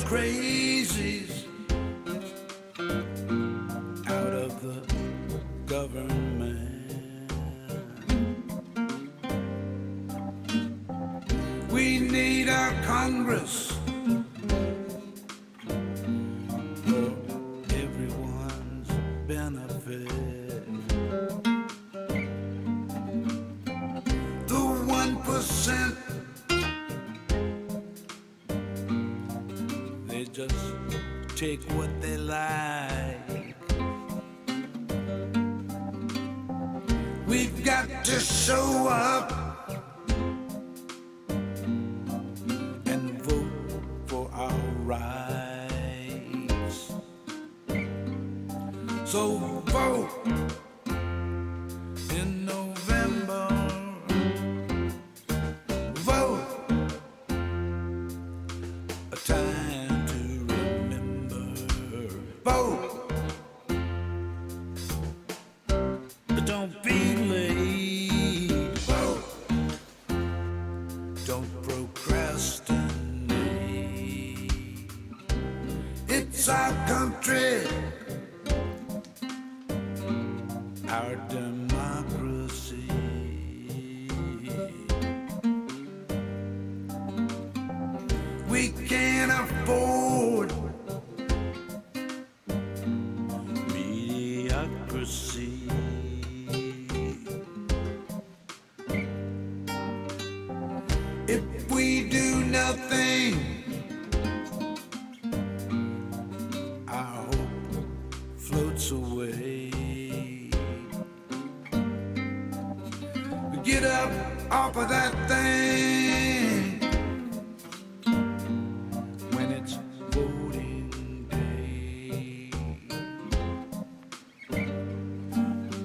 crazies out of the government. We need our Congress for everyone's benefit. The 1%, they just take what they like. We've got to show up and vote for our rights. So vote in November. Vote, a time to remember. Vote, don't be late. Vote, don't procrastinate. It's our country, our democracy. We can't afford mediocrity. If we do nothing, our hope floats away. We get up off of that thing when it's voting day,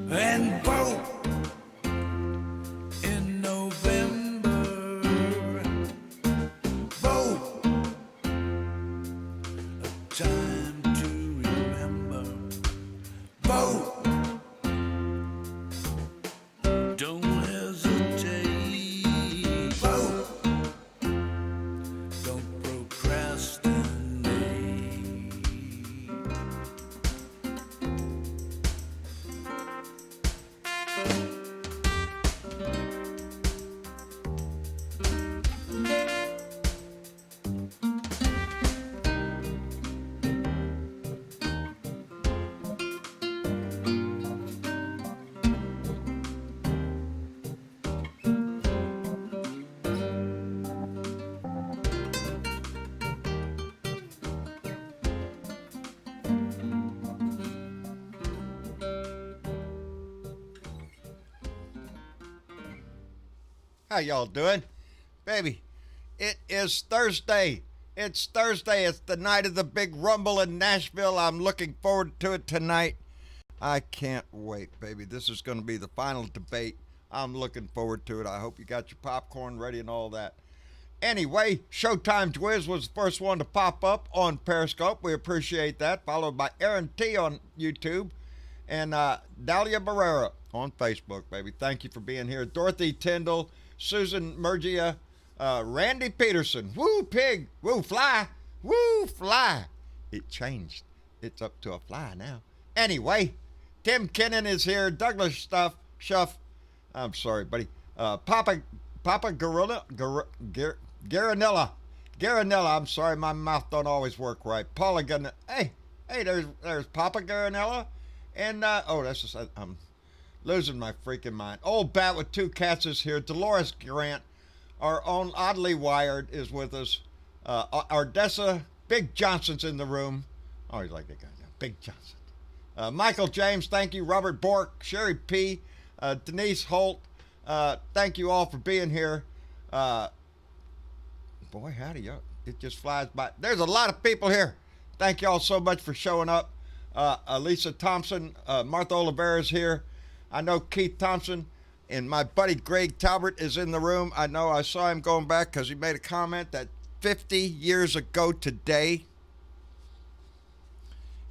and vote in November. Vote, a time to remember. Vote, don't hesitate. Vote, don't procrastinate. How y'all doing? Baby, it is Thursday. It's Thursday. It's the night of the big rumble in Nashville. I'm looking forward to it tonight. I can't wait, baby. This is going to be the final debate. I'm looking forward to it. I hope you got your popcorn ready and all that. Anyway, Showtime's Wiz was the first one to pop up on Periscope. We appreciate that. Followed by Aaron T on YouTube and Dahlia Barrera on Facebook, baby. Thank you for being here. Dorothy Tyndall, Susan Murgia, Randy Peterson. Woo, pig. Woo, fly. Woo, fly. It changed. It's up to a fly now. Anyway, Tim Kennan is here. Douglas Schuff. I'm sorry, buddy. Papa Garanella. I'm sorry, my mouth don't always work right. Paula Hey, there's Papa Garanella. And, that's just, I'm losing my freaking mind. Old Bat with Two Cats is here. Dolores Grant, our own Oddly Wired, is with us. Ardessa, Big Johnson's in the room. I always like that guy now. Big Johnson. Michael James, thank you. Robert Bork, Sherry P., Denise Holt, thank you all for being here. Boy, howdy, y'all. It just flies by. There's a lot of people here. Thank y'all so much for showing up. Lisa Thompson, Martha Oliveira's here. I know Keith Thompson and my buddy Greg Talbert is in the room. I know I saw him going back because he made a comment that 50 years ago today,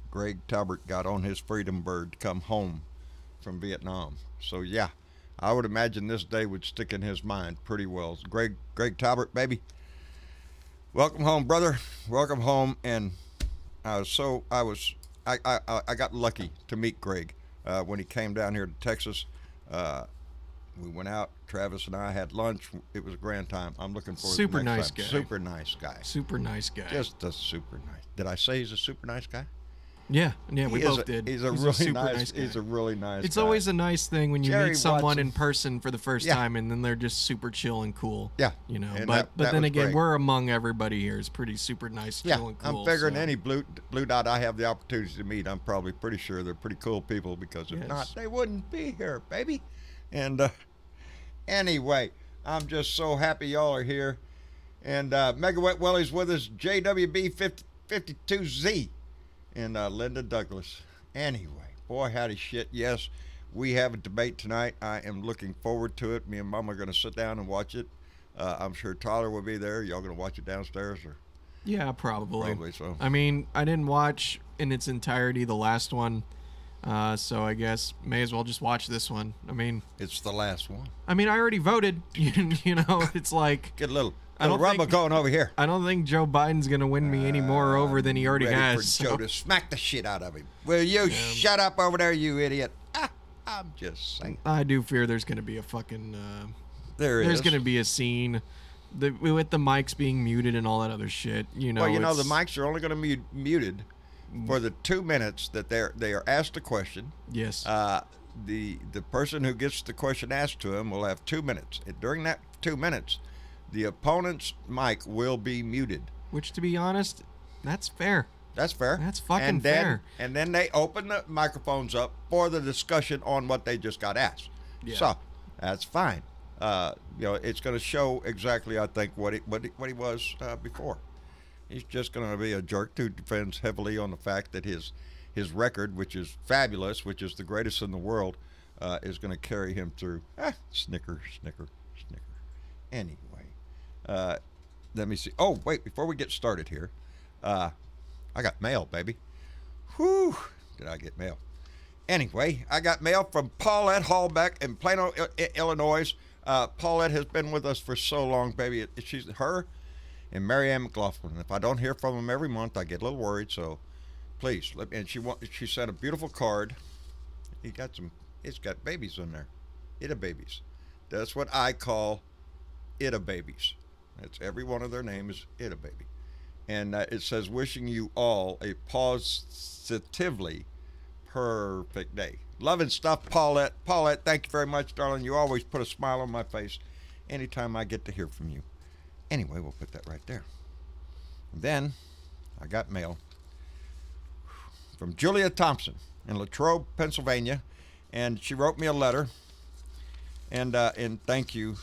Greg Talbert got on his Freedom Bird to come home from Vietnam. So yeah, I would imagine this day would stick in his mind pretty well. Greg Talbert, baby. Welcome home, brother. Welcome home. And I got lucky to meet Greg when he came down here to Texas. We went out. Travis and I had lunch. It was a grand time. I'm looking forward to the next time. Super nice guy. Super nice guy. Just a super nice. Did I say he's a super nice guy? Yeah, we both did. He's a really nice guy. He's a really nice It's guy. always a nice thing when you Jerry meet someone Watson. in person for the first time, and then they're just super chill and cool. Yeah. But And then was again, great. we're among everybody here. It's pretty super nice, chill and cool. I'm figuring so. any blue dot I have the opportunity to meet, I'm probably pretty sure they're pretty cool people, because if not, they wouldn't be here, baby. And anyway, I'm just so happy y'all are here. And Mega Wet Willie's with us, JWB 52Z, and Linda Douglas. Anyway, boy, howdy shit. Yes, we have a debate tonight. I am looking forward to it. Me and Mama are going to sit down and watch it. I'm sure Tyler will be there. Y'all going to watch it downstairs? Or Yeah, probably. Probably so. I mean, I didn't watch in its entirety the last one, so I guess may as well just watch this one. I mean, it's the last one. I already voted. You know, it's like Get a little I don't rumble think- going over here. I don't think Joe Biden's gonna win me any more over than he already Ready has. for Joe so- to smack the shit out of him. Will you shut up over there, you idiot? I'm just saying. I do fear there's gonna be a fucking. There's gonna be a scene, with the mics being muted and all that other shit. You know. Well, the it's- mics are only going to be muted for the 2 minutes that they are asked a question. Yes. The person who gets the question asked to him will have 2 minutes. During that 2 minutes, the opponent's mic will be muted. Which, to be honest, that's fair. That's fair. That's fucking fair. And then they open the microphones up for the discussion on what they just got asked. Yeah. So that's fine. It's going to show exactly, I think, what he was before. He's just going to be a jerk who defends heavily on the fact that his record, which is fabulous, which is the greatest in the world, is going to carry him through. Snicker. Anyway, let me see. Oh, wait, before we get started here, I got mail, baby. Whew, did I get mail? Anyway, I got mail from Paulette Hallbeck in Plano, Illinois. Paulette has been with us for so long, baby. She's her and Marianne McLaughlin. If I don't hear from them every month, I get a little worried. So please, and she sent a beautiful card. It's got babies in there, Ida babies. That's what I call Ida babies. That's every one of their names, Ida baby. And it says, wishing you all a positively perfect day. Love and stuff, Paulette. Paulette, thank you very much, darling. You always put a smile on my face anytime I get to hear from you. Anyway, we'll put that right there. And then I got mail from Julia Thompson in Latrobe, Pennsylvania, and she wrote me a letter. And thank you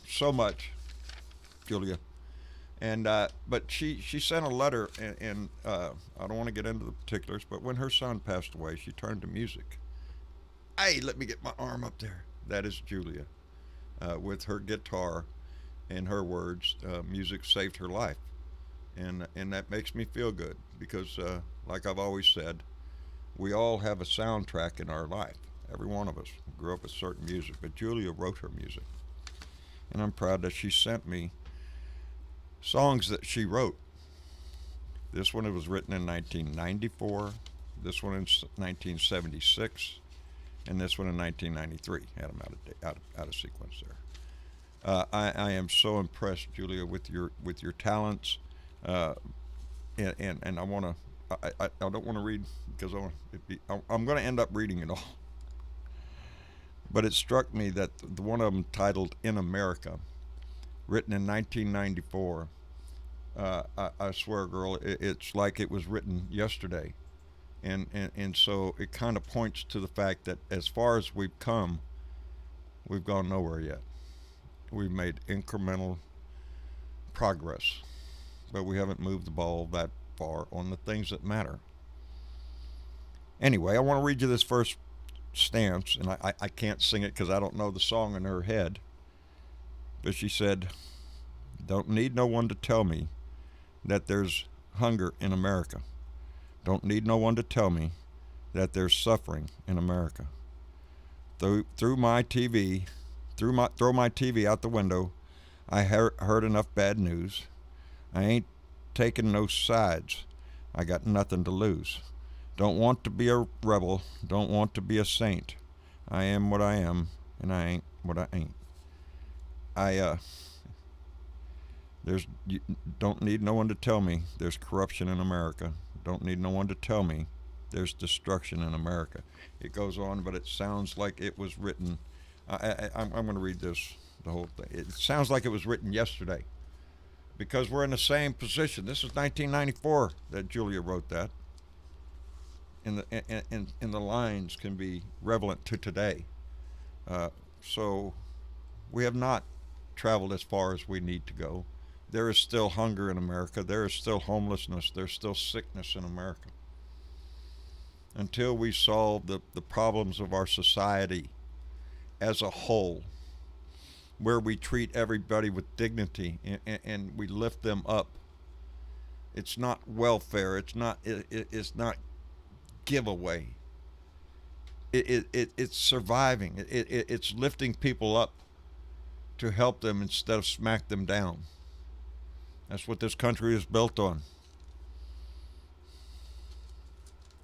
so much, Julia. And but she sent a letter, and I don't want to get into the particulars, but when her son passed away, she turned to music. Hey, let me get my arm up there. That is Julia, with her guitar and her words. Music saved her life, and that makes me feel good because, like I've always said, we all have a soundtrack in our life. Every one of us grew up with certain music, but Julia wrote her music, and I'm proud that she sent me songs that she wrote. This one was written in 1994, this one in 1976, and this one in 1993. Had them out of sequence there. I am so impressed, Julia, with your talents, and I want to. I don't want to read because I'm going to end up reading it all. But it struck me that the one of them titled "In America," written in 1994. I swear, girl, it's like it was written yesterday, and so it kind of points to the fact that as far as we've come, we've gone nowhere yet. We've made incremental progress, but we haven't moved the ball that far on the things that matter. Anyway, I want to read you this first stance, and I can't sing it because I don't know the song in her head, but she said, "Don't need no one to tell me that there's hunger in America. Don't need no one to tell me that there's suffering in America. Throw my TV out the window, I heard enough bad news. I ain't taking no sides. I got nothing to lose. Don't want to be a rebel. Don't want to be a saint. I am what I am, and I ain't what I ain't. There's you don't need no one to tell me there's corruption in America. Don't need no one to tell me there's destruction in America. It goes on, but it sounds like it was written. I'm going to read this, the whole thing. It sounds like it was written yesterday, because we're in the same position. This is 1994 that Julia wrote that. And the lines can be relevant to today. So we have not traveled as far as we need to go. There is still hunger in America. There is still homelessness. There's still sickness in America. Until we solve the problems of our society as a whole, where we treat everybody with dignity and we lift them up. It's not welfare. It's not giveaway. It's surviving. It's lifting people up to help them instead of smack them down. That's what this country is built on.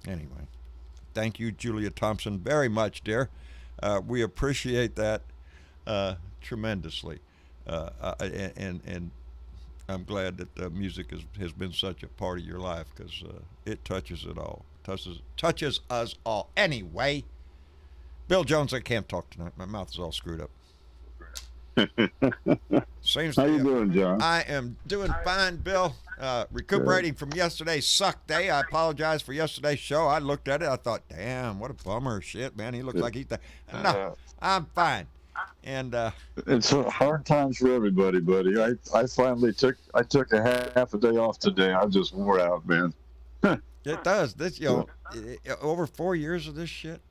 Anyway, thank you, Julia Thompson, very much, dear. We appreciate that tremendously, and I'm glad that music has been such a part of your life, because it touches it all, touches us all. Anyway, Bill Jones, I can't talk tonight. My mouth is all screwed up. Seems How you doing, John? I am doing fine, Bill. Recuperating from yesterday's suck day. I apologize for yesterday's show. I looked at it. I thought, damn, what a bummer. Shit, man. He looks like he's... No, I'm fine. And it's hard times for everybody, buddy. I finally took a half a day off today. I just wore out, man. It does. This, over 4 years of this shit.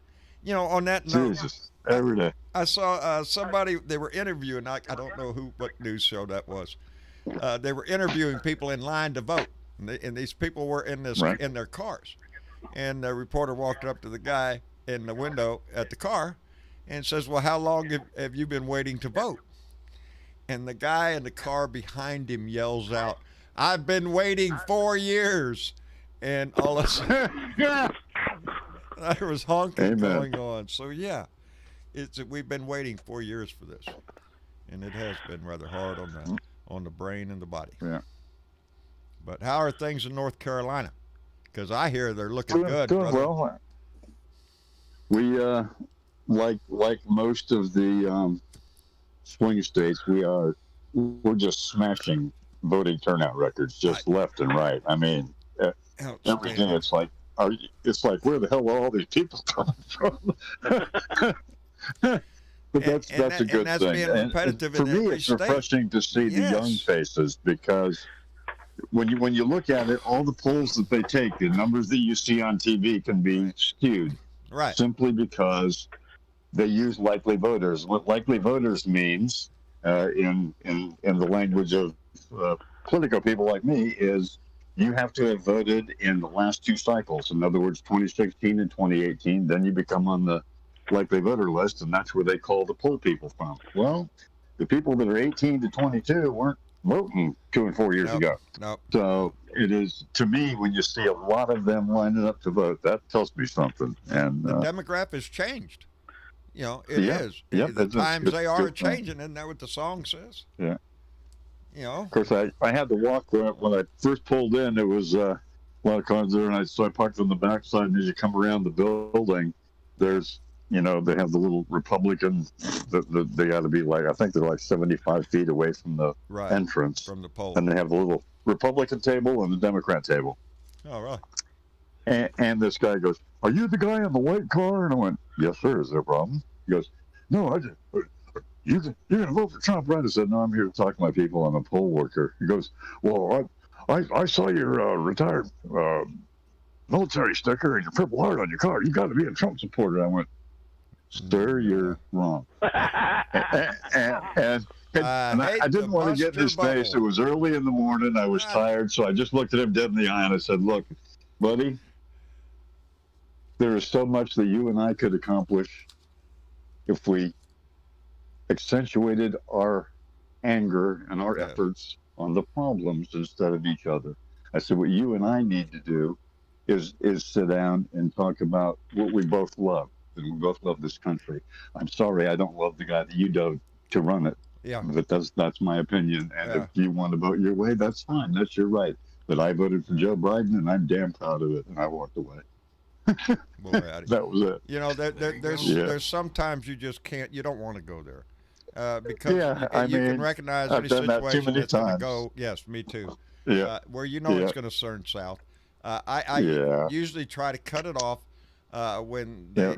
On that note, Jesus, every day. I saw somebody, they were interviewing, I don't know what news show that was. They were interviewing people in line to vote, and these people were in their cars. And the reporter walked up to the guy in the window at the car and says, well, how long have you been waiting to vote? And the guy in the car behind him yells out, I've been waiting 4 years. And all of a sudden, there was honking going on. So, yeah, we've been waiting 4 years for this. And it has been rather hard on the brain and the body. Yeah. But how are things in North Carolina? Because I hear they're looking good. Doing brother. well. We, like most of the swing states, we're just smashing voting turnout records, just left and right. I mean, everything. It's like, where the hell are all these people coming from? But that's a good and thing. Being repetitive for in me, every it's state. refreshing to see the young faces, because when you look at it, all the polls that they take, the numbers that you see on TV can be skewed, right? Simply because they use likely voters. What likely voters means, in the language of political people like me, is you have to have voted in the last two cycles. In other words, 2016 and 2018. Then you become on the likely voter list, and that's where they call the poll people from. Well, the people that are 18 to 22 weren't voting 2 and 4 years ago. Nope. So it is, to me, when you see a lot of them lining up to vote, that tells me something. And the demographic has changed. It is. Yep, the times they are good changing. Isn't that what the song says? Yeah. Of course, I had to walk when I first pulled in. It was a lot of cars there, and so I parked on the backside. And as you come around the building, there's they have the little Republican. They got to be I think they're 75 feet away from the entrance, from the poll, and they have the little Republican table and the Democrat table. Oh, right. And this guy goes, "Are you the guy in the white car?" And I went, "Yes, sir. Is there a problem?" He goes, "No, you're going to vote for Trump, right?" I said, "No, I'm here to talk to my people. I'm a poll worker." He goes, "Well, I saw your retired military sticker and your Purple Heart on your car. You got to be a Trump supporter." I went, "Sir, you're wrong." and I didn't want to get in his face. It was early in the morning. I was tired, so I just looked at him dead in the eye and I said, "Look, buddy, there is so much that you and I could accomplish if we accentuated our anger and our efforts on the problems instead of each other. I said, what you and I need to do is sit down and talk about what we both love. And we both love this country. I'm sorry, I don't love the guy that you do to run it. Yeah. But that's my opinion. And Yeah. if you want to vote your way, that's fine. That's your right. But I voted for Joe Biden, and I'm damn proud of it. And I walked away. Boy, That was it. you know, there's sometimes you just can't. You don't want to go there because you can recognize I've any done that too situation many that's going to times. go. Yes, me too. Yeah. Where you know Yeah. it's going to turn south. I Yeah. usually try to cut it off when they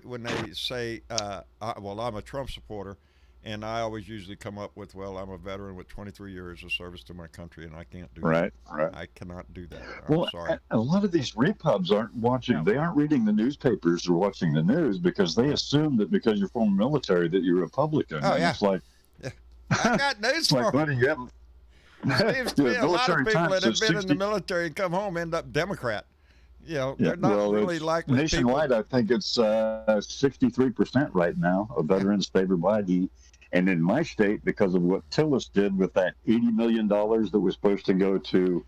say, well, I'm a Trump supporter, and I always usually come up with, well, I'm a veteran with 23 years of service to my country, and I can't do that. Right. I cannot do that. Well, I'm sorry. a lot of these repubs aren't watching. They aren't reading the newspapers or watching the news because they assume that because you're former military that you're Republican. Oh, And yeah. It's like, I got news it's for like, you. buddy, you haven't. Seems to me a lot of Military people that Times have says been in the 60 military and come home end up Democrat. You know, they're Yeah, not well, really it's likely nationwide. people. I think it's 63% right now of veterans favor Biden. And in my state, because of what Tillis did with that $80 million that was supposed to go to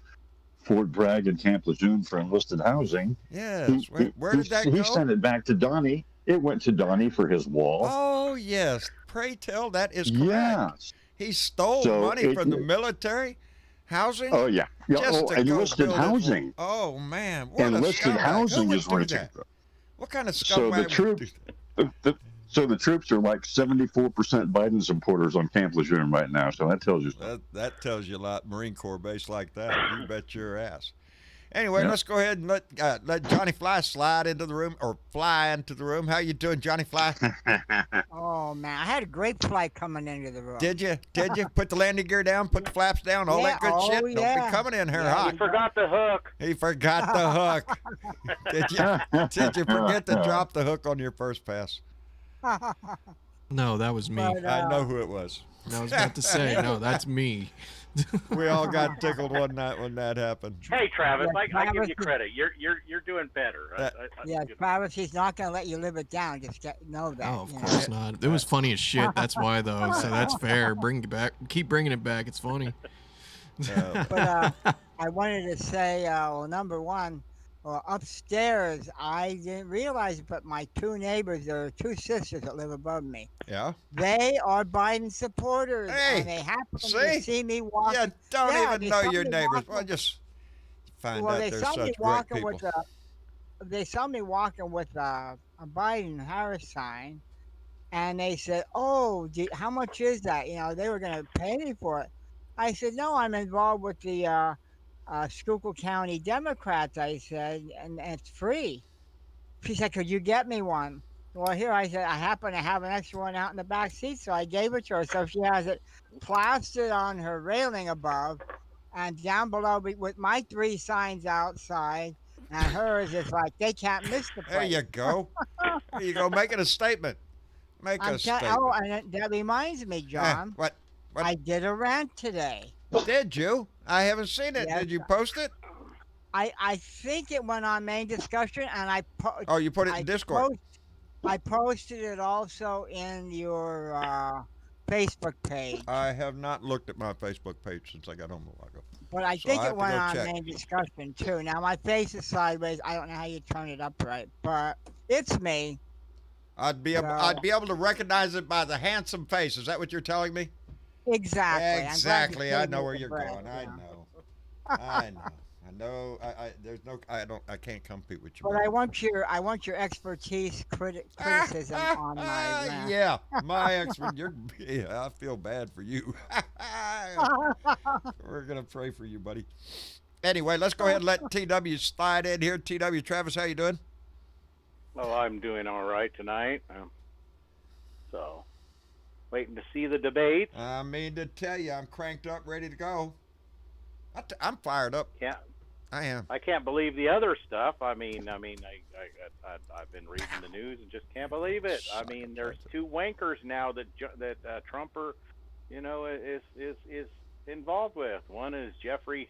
Fort Bragg and Camp Lejeune for enlisted housing, Yes. Where did that he go? sent it back to Donnie. It went to Donnie for his wall. Oh, yes. Pray tell, that is correct. Yeah. He stole So money from the military housing. Oh, yeah. Yeah, Just to go enlisted build his wall. housing. Oh, man. What Enlisted a scumbag. housing Who would is do rich. that? What kind of So scumbag the would troops, do that? so the troops are like 74% Biden supporters on Camp Lejeune right now. So that tells you something. That tells you a lot. Marine Corps base like that. You bet your ass. Anyway, Yeah. let's go ahead and let Johnny Fly slide into the room, or fly into the room. How you doing, Johnny Fly? Oh man, I had a great flight coming into the room. Did you? Put the landing gear down, put the flaps down, all that good oh, shit? Don't yeah. be coming in here Yeah, hot. you Forgot the hook. He forgot the hook. Did you forget to drop the hook on your first pass? No, that was me. But, I know who it was. I was about to say, no, that's me. We all got tickled one night when that happened. Hey, Travis, Yeah, I give Travis you is- credit. You're doing better. Yeah, Travis, he's not gonna let you live it down. Just know that. Oh, of you know. course not. It was funny as shit. That's why, though. So that's fair. Bring it back. Keep bringing it back. It's funny. But I wanted to say, well, number one, well, upstairs, I didn't realize it, but my two neighbors, there are two sisters that live above me. Yeah? They are Biden supporters, Hey, and they happen see? to see me walking. You don't Yeah, even they know saw your me neighbors. walking- Well, just find Well, out they they're saw me such great walking people. with they saw me walking with a Biden Harris sign, and they said, "Oh, how much is that?" You know, they were going to pay me for it. I said, "No, I'm involved with the Schuylkill County Democrats." I said, and it's free. She said, "Could you get me one?" Well, here I said, I happen to have an extra one out in the back seat, so I gave it to her. So she has it plastered on her railing above, and down below with my three signs outside, and hers is like they can't miss the place. There you go. There you go. Make it a statement. Make a statement. Oh, and that reminds me, John. What? I did a rant today. Did you? I haven't seen it. Yes. Did you post it? I think it went on main discussion, and I Oh, you put it in Discord. I posted it also in your Facebook page. I have not looked at my Facebook page since I got home a while ago. But I So think I have it to went go on check. main discussion too. Now my face is sideways. I don't know how you turn it up right, but it's me. I'd be able to recognize it by the handsome face. Is that what you're telling me? Exactly. I'm glad you Exactly. I gave know me where the you're break, going. I yeah. know. I know. I know. There's no. I can't compete with you. But brother. I want your expertise, criticism on my rant. Yeah, my expert. Yeah, I feel bad for you. We're gonna pray for you, buddy. Anyway, let's go ahead and let TW slide in here. TW, Travis, how you doing? Well, I'm doing all right tonight. So, waiting to see the debate. I mean to tell you, I'm cranked up, ready to go. I'm fired up. Yeah, I am. I can't believe the other stuff. I've been reading the news and just can't believe it. I mean, there's two wankers now that Trumper, is involved with. One is Jeffrey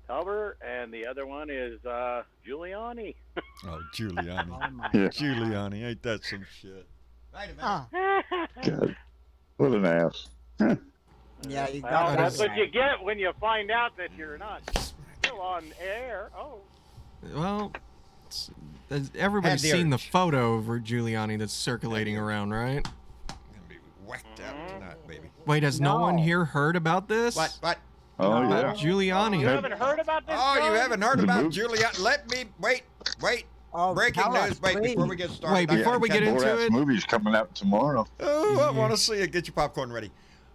Tuber, and the other one is Giuliani. Oh, Giuliani. Oh my Yeah. Giuliani, ain't that some shit? Wait a minute. Oh, God, what an ass. Yeah, you Well, got that's that what you right. get when you find out that you're not still on air. Oh. Well, everybody's Had the seen the urge. photo of Giuliani that's circulating around, right? I'm gonna be whacked out tonight, baby. Wait, has no one No. here heard about this? What? Oh, No. yeah. Giuliani. You haven't heard about this? Oh, you John? haven't heard The about movie? Giuliani? Let me wait. Oh, Breaking tell us, news. Wait, before we please. get started. Wait, before we get into Borat's it. movie's coming out tomorrow. Oh, I want to see it. Get your popcorn ready.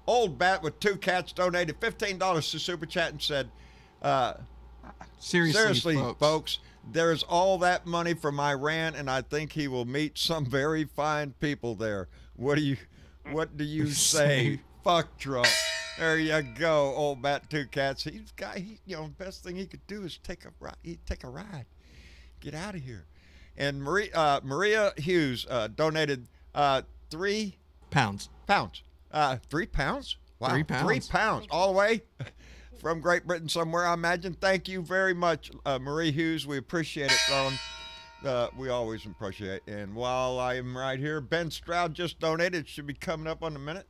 Old Bat with 2 cats donated $15 to Super Chat and said, Seriously, folks, there's all that money from Iran, and I think he will meet some very fine people there. What do you say? Fuck Trump. There you go, Old Bat 2 cats. The best thing he could do is take a ride. Get out of here. And Maria Hughes donated 3 pounds. pounds. 3 pounds? Wow. 3 pounds. 3 pounds. All the way from Great Britain somewhere, I imagine. Thank you very much, Marie Hughes. We appreciate it, Ron. We always appreciate it. And while I am right here, Ben Stroud just donated. Should be coming up on a minute.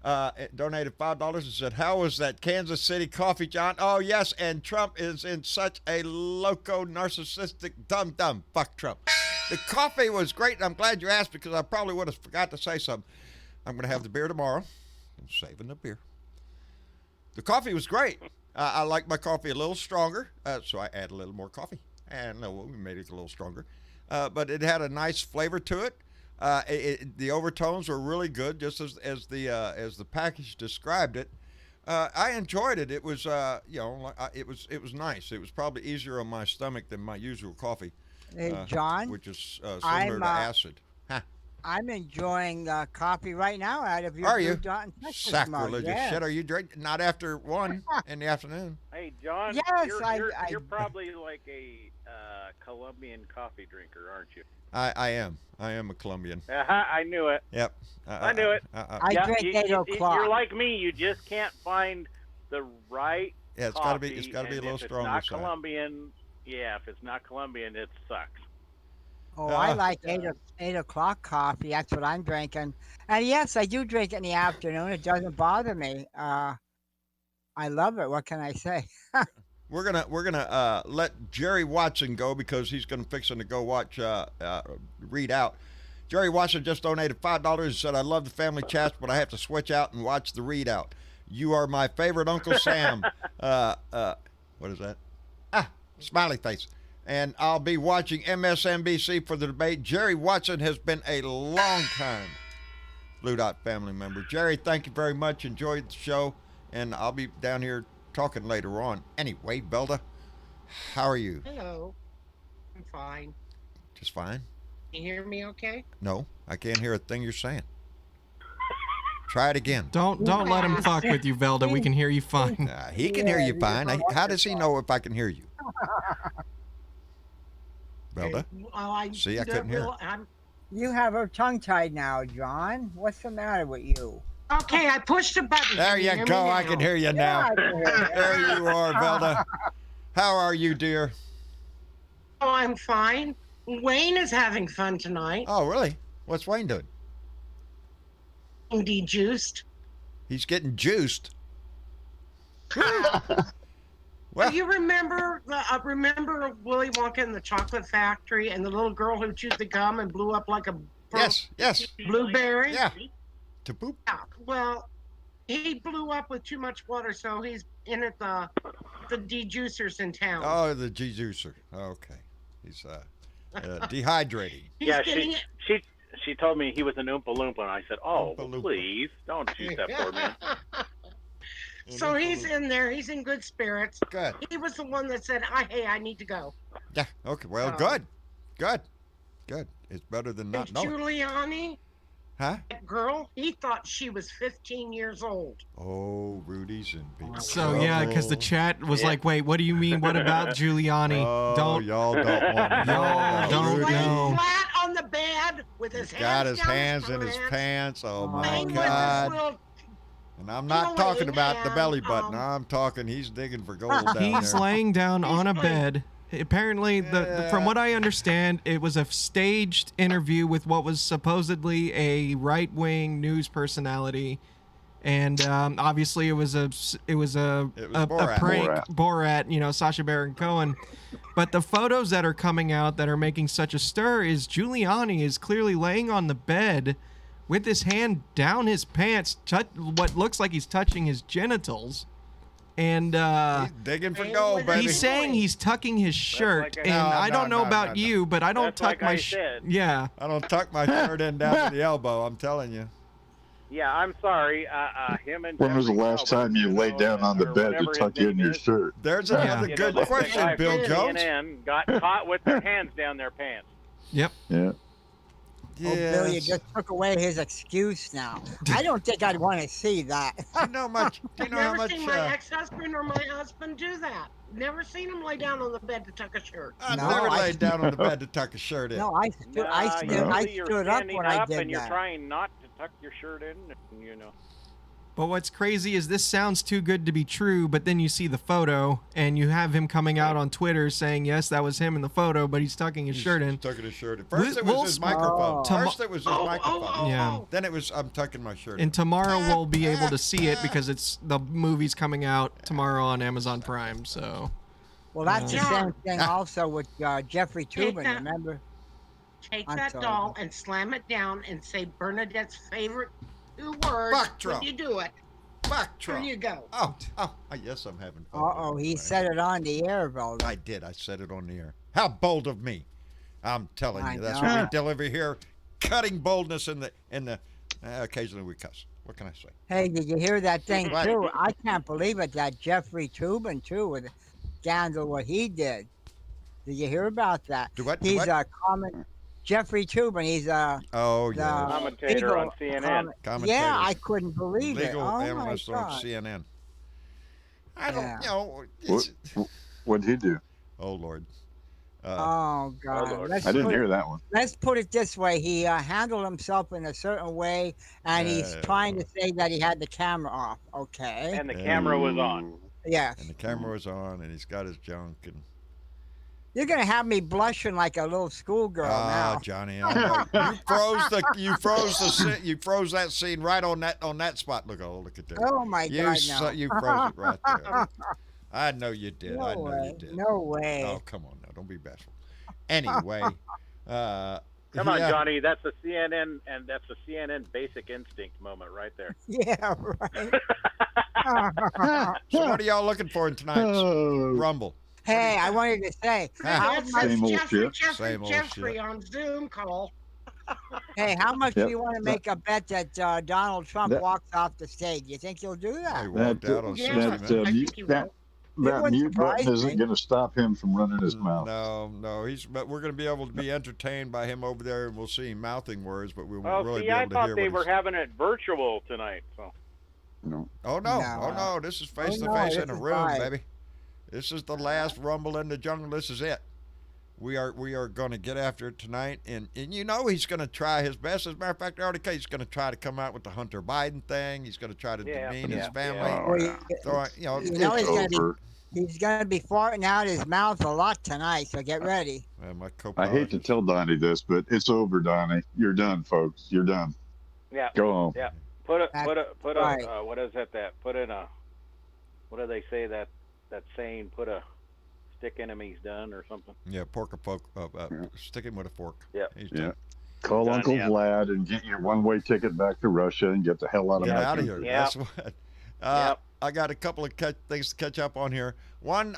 It donated $5 and said, how was that Kansas City coffee, John? Oh, yes, and Trump is in such a loco, narcissistic, dumb. Fuck Trump. The coffee was great, and I'm glad you asked because I probably would have forgot to say something. I'm going to have the beer tomorrow. I'm saving the beer. The coffee was great. I like my coffee a little stronger, so I add a little more coffee. And we made it a little stronger. But it had a nice flavor to it. The overtones were really good, just as the package described it. I enjoyed it. It was it was nice. It was probably easier on my stomach than my usual coffee, Hey, John, which is similar I'm, to acid. Huh. I'm enjoying coffee right now out of your Are Blue you? Dot and Texas mug. Sacrilegious Yes. shit. Are you drinking? Not after 1 in the afternoon. Hey, John. Yes, you're probably like a Colombian coffee drinker, aren't you? I am. I am a Colombian. I knew it. Yep. I knew it. I drink 8 o'clock. You're like me. You just can't find the right Yeah, it's coffee. It's gotta be a and little if stronger. It's not Colombian. Yeah, if it's not Colombian, it sucks. Oh, I like 8 o'clock coffee. That's what I'm drinking. And yes, I do drink it in the afternoon. It doesn't bother me. I love it. What can I say? We're gonna let Jerry Watson go because he's fixing to go watch Read Out. Jerry Watson just donated $5 and said, I love the family chats, but I have to switch out and watch the Read Out. You are my favorite Uncle Sam. What is that? Smiley face. And I'll be watching MSNBC for the debate. Jerry Watson has been a long time Blue Dot family member. Jerry, thank you very much. Enjoyed the show, and I'll be down here talking later on. Anyway, Belda, how are you? Hello. I'm fine. Just fine? You hear me okay? No, I can't hear a thing you're saying. Try it again. Don't let him fuck with you, Velda. We can hear you fine. He can hear you fine. How does he know if I can hear you? Belda? Well, See, I couldn't hear. You have her tongue tied now, John. What's the matter with you? Okay, I pushed a button. There Can you hear go. me I now? can hear you now. I can hear you. There you are, Velda. How are you, dear? Oh, I'm fine. Wayne is having fun tonight. Oh, really? What's Wayne doing? De-juiced. He's getting juiced. Well, You remember Willy Wonka and the Chocolate Factory and the little girl who chewed the gum and blew up like a yes. blueberry? Yeah. To poop. Yeah. Well, he blew up with too much water, so he's in at the de-juicers in town. Oh, the juicer. Okay. He's dehydrating. He's Yeah, getting she told me he was an Oompa Loompa, and I said, oh, Oompa Loompa. please, don't choose that poor man. So he's in there. He's in good spirits. Good. He was the one that said, "Hey, I need to go." Yeah. Okay. Well, Oh. Good. It's better than not And knowing. Giuliani, Huh? that girl, he thought she was 15 years old. Oh, Rudy's in big So yeah, because the chat was Yeah. like, "Wait, what do you mean? What about Giuliani? Oh, Don't." y'all don't want to know. Y'all about don't Rudy. know. Laying flat on the bed with his He's got his down hands in his pants, pants. Oh my laying with his God! little- And I'm not know, talking about the and, belly button. um, I'm talking he's digging for gold down He's there. laying down on a He's bed. Apparently, from what I understand, it was a staged interview with what was supposedly a right-wing news personality, And obviously it was a Borat. prank, Borat, you know, Sacha Baron Cohen. But the photos that are coming out that are making such a stir is Giuliani is clearly laying on the bed with his hand down his pants, what looks like he's touching his genitals. And He's digging for gold, baby. he's saying he's tucking his shirt. like And I don't know no, about no. you, but I don't That's tuck like my I said. Yeah. I don't tuck my shirt in down to the elbow. I'm telling you. Yeah, I'm sorry. Him and When was the Jeffrey last Talbot, time you laid down on the or bed to whatever tuck his in name your is, shirt? There's Yeah. another you know, good the question, guy Bill from Jones. CNN got caught with their hands down their pants. Yep. Yeah. Oh, Bill, you Yes. just took away his excuse now. I don't think I'd want to see that. Do you know how I've never much? seen my ex-husband or my husband do that. Never seen him lay down on the bed to tuck a shirt. I No, never I- laid down on the bed to tuck a shirt in. No, I Usually you're stood up standing when I up did and you're that. trying not to tuck your shirt in, you know. But what's crazy is this sounds too good to be true, but then you see the photo and you have him coming out on Twitter saying, yes, that was him in the photo, but he's tucking his shirt in. Tucking his shirt in. First it We'll- was his microphone. Oh. First it was his microphone. Yeah. Then it was I'm tucking my shirt in. And tomorrow we'll be able to see it because the movie's coming out tomorrow on Amazon Prime. So Well, that's the Yeah. same thing also with Jeffrey Toobin, that- remember? Take I'm that sorry. doll and slam it down and say Bernadette's favorite 2 words Fuck when Trump. you do it. Fuck There Trump. you go. Oh, yes, I'm having fun. Uh-oh, he said it on the air, though. I did. I said it on the air. How bold of me. I'm telling I you. That's know. what we deliver here. Cutting boldness in the occasionally we cuss. What can I say? Hey, did you hear that thing, What? too? I can't believe it, that Jeffrey Toobin, too, with the scandal, what he did. Did you hear about that? Do what? He's a Jeffrey Toobin, he's a Oh, the yeah. Commentator on CNN. Commentator. Yeah, I couldn't believe it. Legal Oh, my analyst on God. CNN. I don't, Yeah. you know. What'd he do? Oh, Lord. Oh, God. Lord. Let's I didn't put hear it- that one. Let's put it this way. He handled himself in a certain way, and he's trying to say that he had the camera off. Okay. And the camera was on. Yes. And the camera was on, and he's got his junk. And You're going to have me blushing like a little schoolgirl now. Johnny, I know. you froze that scene right on that spot. Look at that. Oh, my God, no. You froze it right there. I know you did. I No know way. you did. No way. Oh, come on now. Don't be bashful. Anyway, Come on, yeah. Johnny. That's a CNN basic instinct moment right there. Yeah, right. So what are y'all looking for in tonight's Oh, Rumble? Hey, I wanted to say, how That much, says Same old Jeffrey, shit. Same old Jeffrey shit. on Zoom call. how much do Yep. you want to make a bet that Donald Trump That- walks off the stage? You think he'll do He that? walked That- out on Yeah. 60 that, minutes. I think mute, he that, will. that wouldn't mute button surprise isn't me. going to stop him from running his mouth. No, but we're going to be able to be entertained by him over there, and we'll see him mouthing words, but we won't Oh, really see, be I able to thought hear they what were he's... having it virtual tonight. So No. Oh no! No. Oh no! This is face to no, face this in a is room, live. baby. This is the last Rumble in the Jungle. This is it. We are going to get after it tonight, and you know he's going to try his best. As a matter of fact, I already he's going to try to come out with the Hunter Biden thing. He's going to try to demean his family. yeah. Oh, Well, yeah. So, You know It's over. he's gonna be farting out his mouth a lot tonight, so get ready. my I hate to tell Donnie this, but it's over, Donnie. You're done, folks. You're done. yeah, Go home. yeah. Put a right. what is it that put in a what do they say that saying? Put a stick in him, he's done or something. Yeah, pork a poke. Stick him with a fork. Yeah. He's Yeah. done. Call Done, Uncle yeah. Vlad and get your one-way ticket back to Russia and get the hell out of Get my out of country. here. Yep. That's what. Yep. I got a couple of things to catch up on here. One,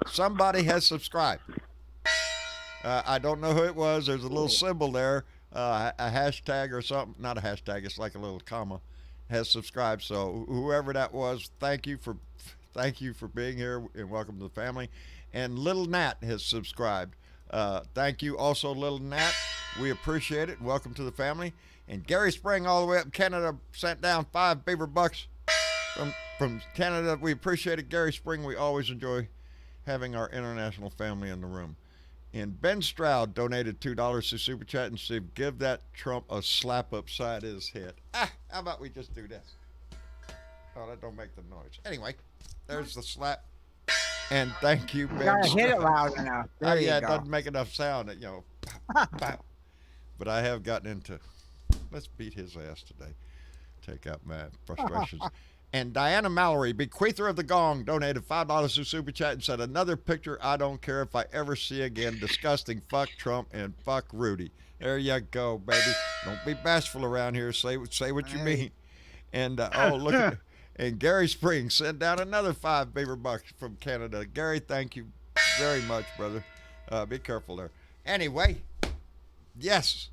somebody has subscribed. I don't know who it was. There's a little symbol there, a hashtag or something. Not a hashtag. It's like a little comma. Has subscribed. So whoever that was, thank you for being here and welcome to the family. And Little Nat has subscribed. Thank you also, Little Nat. We appreciate it. Welcome to the family. And Gary Spring, all the way up in Canada, sent down $5 beaver bucks from Canada. We appreciate it, Gary Spring. We always enjoy having our international family in the room. And Ben Stroud donated $2 to Super Chat and said, give that Trump a slap upside his head. How about we just do this? Oh, that don't make the noise. Anyway, there's the slap. And thank you, Ben. You gotta hit it Stroud. loud enough. There you Yeah, it go. doesn't make enough sound, pow. But I have gotten into, let's beat his ass today. take out my frustrations. And Diana Mallory, bequeather of the gong, donated $5 to Super Chat and said, another picture I don't care if I ever see again. Disgusting. Fuck Trump and fuck Rudy. There you go, baby. Don't be bashful around here. Say what you mean. And, look at and Gary Springs sent down another $5 beaver bucks from Canada. Gary, thank you very much, brother. Be careful there. Anyway, yes,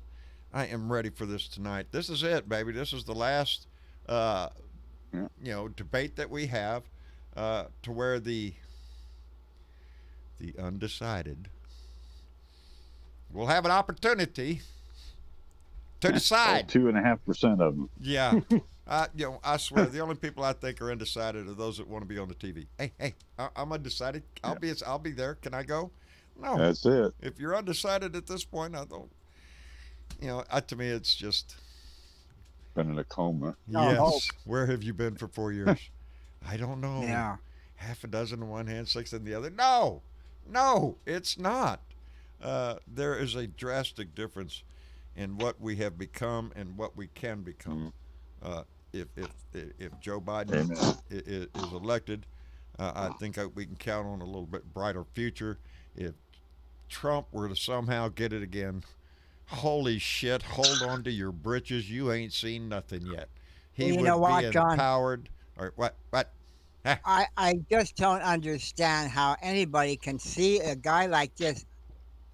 I am ready for this tonight. This is it, baby. This is the last debate that we have to where the undecided will have an opportunity to decide. 2.5% of them. Yeah. I swear, the only people I think are undecided are those that want to be on the TV. Hey, I'm undecided. I'll be there. Can I go? No. That's it. If you're undecided at this point, I don't. To me, it's just. Been in a coma. Yes. Where have you been for 4 years? I don't know. Yeah. Half a dozen in one hand, 6 in the other. No, it's not. There is a drastic difference in what we have become and what we can become. If Joe Biden is elected, I think we can count on a little bit brighter future. If Trump were to somehow get it again, holy shit, hold on to your britches. You ain't seen nothing yet. He would be empowered. Or what? I just don't understand how anybody can see a guy like this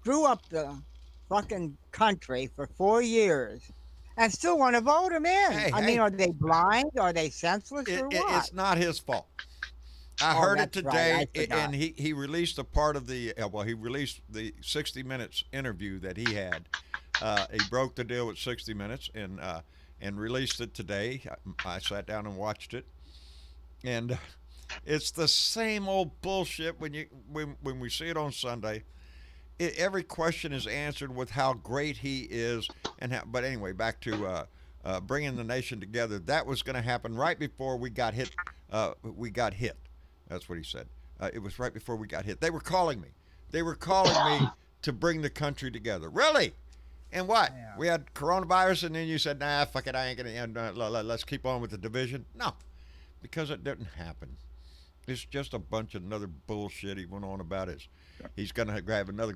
screw up the fucking country for 4 years and still want to vote him in. I mean, are they blind? Are they senseless or what? It's not his fault. I heard it today, and he released a part of the, he released the 60 Minutes interview that he had. He broke the deal with 60 Minutes and released it today. I sat down and watched it. And it's the same old bullshit when we see it on Sunday. Every question is answered with how great he is, but anyway, back to bringing the nation together. That was going to happen right before we got hit. That's what he said. It was right before we got hit. They were calling me. To bring the country together. Really? And what? Yeah. We had coronavirus, and then you said, "Nah, fuck it, I ain't gonna. Let's keep on with the division." No, because it didn't happen. It's just a bunch of another bullshit he went on about. He's going to have another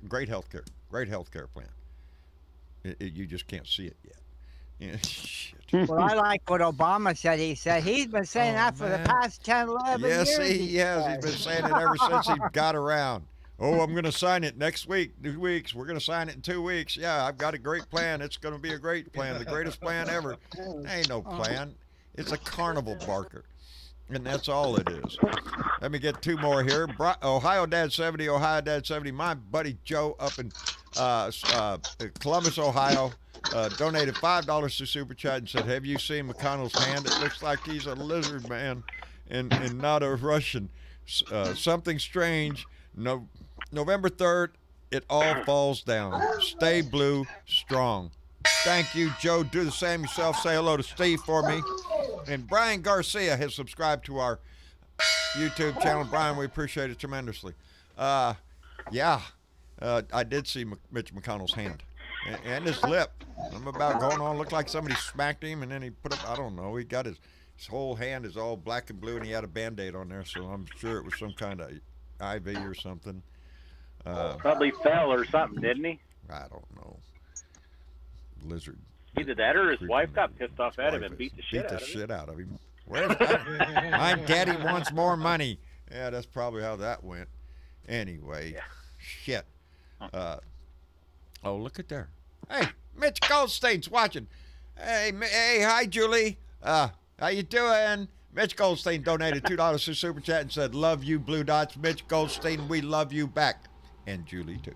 great healthcare plan. You just can't see it yet. Yeah, shit. Well, I like what Obama said. He said he's been saying that for the past 10, 11 years. Yes, he has. He's been saying it ever since he got around. Oh, I'm going to sign it next week, 2 weeks. We're going to sign it in 2 weeks. Yeah, I've got a great plan. It's going to be a great plan, the greatest plan ever. Ain't no plan. It's a carnival barker. And that's all it is. Let me get 2 more here. Ohio Dad 70. My buddy Joe up in Columbus, Ohio, donated $5 to Super Chat and said, have you seen McConnell's hand? It looks like he's a lizard man and not a Russian. Something strange. November 3rd, it all falls down. Stay blue, strong. Thank you, Joe. Do the same yourself. Say hello to Steve for me. And Brian Garcia has subscribed to our YouTube channel. Brian, we appreciate it tremendously. I did see Mitch McConnell's hand and his lip. I'm about going on. Looked like somebody smacked him, and then he put up, I don't know, he got his whole hand is all black and blue, and he had a Band-Aid on there, so I'm sure it was some kind of IV or something. Probably fell or something, didn't he? I don't know. Lizard. Either that or his wife got pissed off at him and beat the shit out of him. Where's that? My daddy wants more money. Yeah, that's probably how that went. Anyway, shit. Look at there. Hey, Mitch Goldstein's watching. Hey, hi, Julie. How you doing? Mitch Goldstein donated $2 to Super Chat and said, love you, Blue Dots. Mitch Goldstein, we love you back. And Julie, too.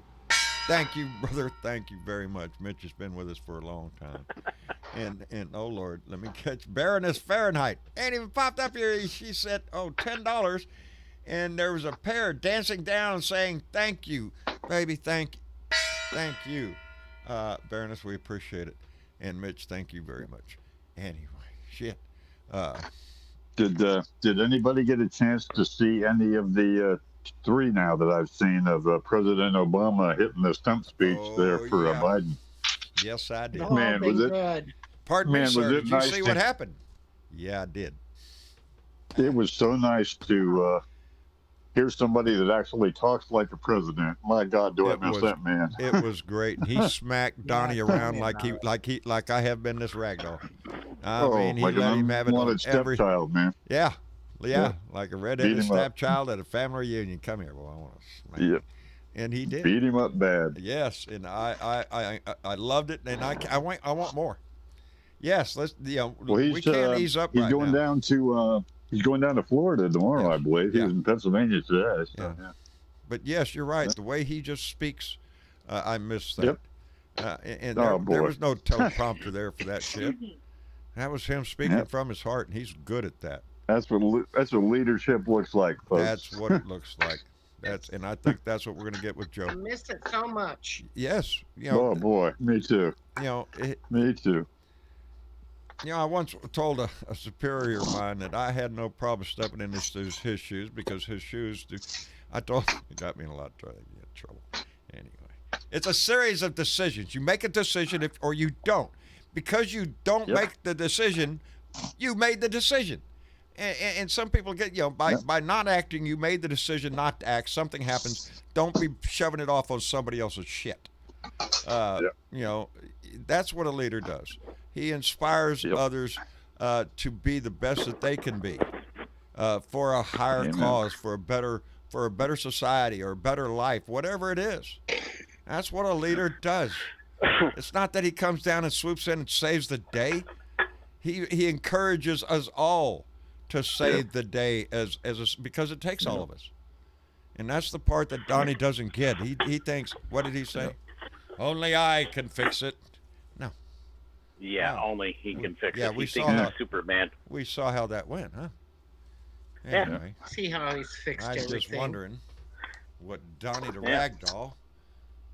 Thank you, brother. Thank you very much. Mitch has been with us for a long time. And oh, Lord, let me catch Baroness Fahrenheit. Ain't even popped up here. She said, $10. And there was a pair dancing down saying, thank you, baby, thank you. Baroness, we appreciate it. And Mitch, thank you very much. Anyway, shit. Did anybody get a chance to see any of the 3 now that I've seen of President Obama hitting the stump speech there for Biden? Yes, I did. Man, was it? Good. Pardon me, Man, was sir. it Did you nice see to- what happened? Yeah, I did. It was so nice to hear somebody that actually talks like a president. My God, do I It miss was- that man? It was great. And he smacked Donnie tell around me like about like I have been this ragdoll. I mean, he like let an him have it on unwanted every. stepchild, man. Yeah, Yeah. like a Beat redheaded him up. stepchild at a family reunion. Come here, boy. I want to smack. Yep. And he did. Beat him up bad. Yes, and I loved it, and I want more. Yes, let's. Well, we can't ease up he's right going now. down to he's going down to Florida tomorrow, Yeah. I believe. He Yeah. was in Pennsylvania today. So, Yeah. But yes, you're right. The way he just speaks, I miss that. Yep. And Oh, there boy. was no teleprompter there for that shit. That was him speaking Yep. from his heart, and he's good at that. That's what leadership looks like, folks. That's what it looks like. And I think that's what we're gonna get with I Joe. missed it so much. Yes, Oh boy, me too. Me too. I once told a superior of mine that I had no problem stepping in his shoes because his shoes do. I told it got me in a lot of trouble. Anyway, it's a series of decisions. You make a decision or you don't. Because you don't Yep. make the decision, you made the decision. And some people get, by not acting, you made the decision not to act. Something happens. Don't be shoving it off on somebody else's shit. That's what a leader does. He inspires others to be the best that they can be for a higher Amen. cause, for a better society or a better life, whatever it is. That's what a leader does. It's not that he comes down and swoops in and saves the day. He encourages us all to save the day because it takes all of us. And that's the part that Donnie doesn't get. He thinks, what did he say? Only I can fix it. No. Yeah, Wow. only he can fix Yeah, it. we He saw thinks how- he's Superman. We saw how that went, huh? Yeah. Anyway, See how he's fixed I was everything. just wondering what Donnie the Yeah. Ragdoll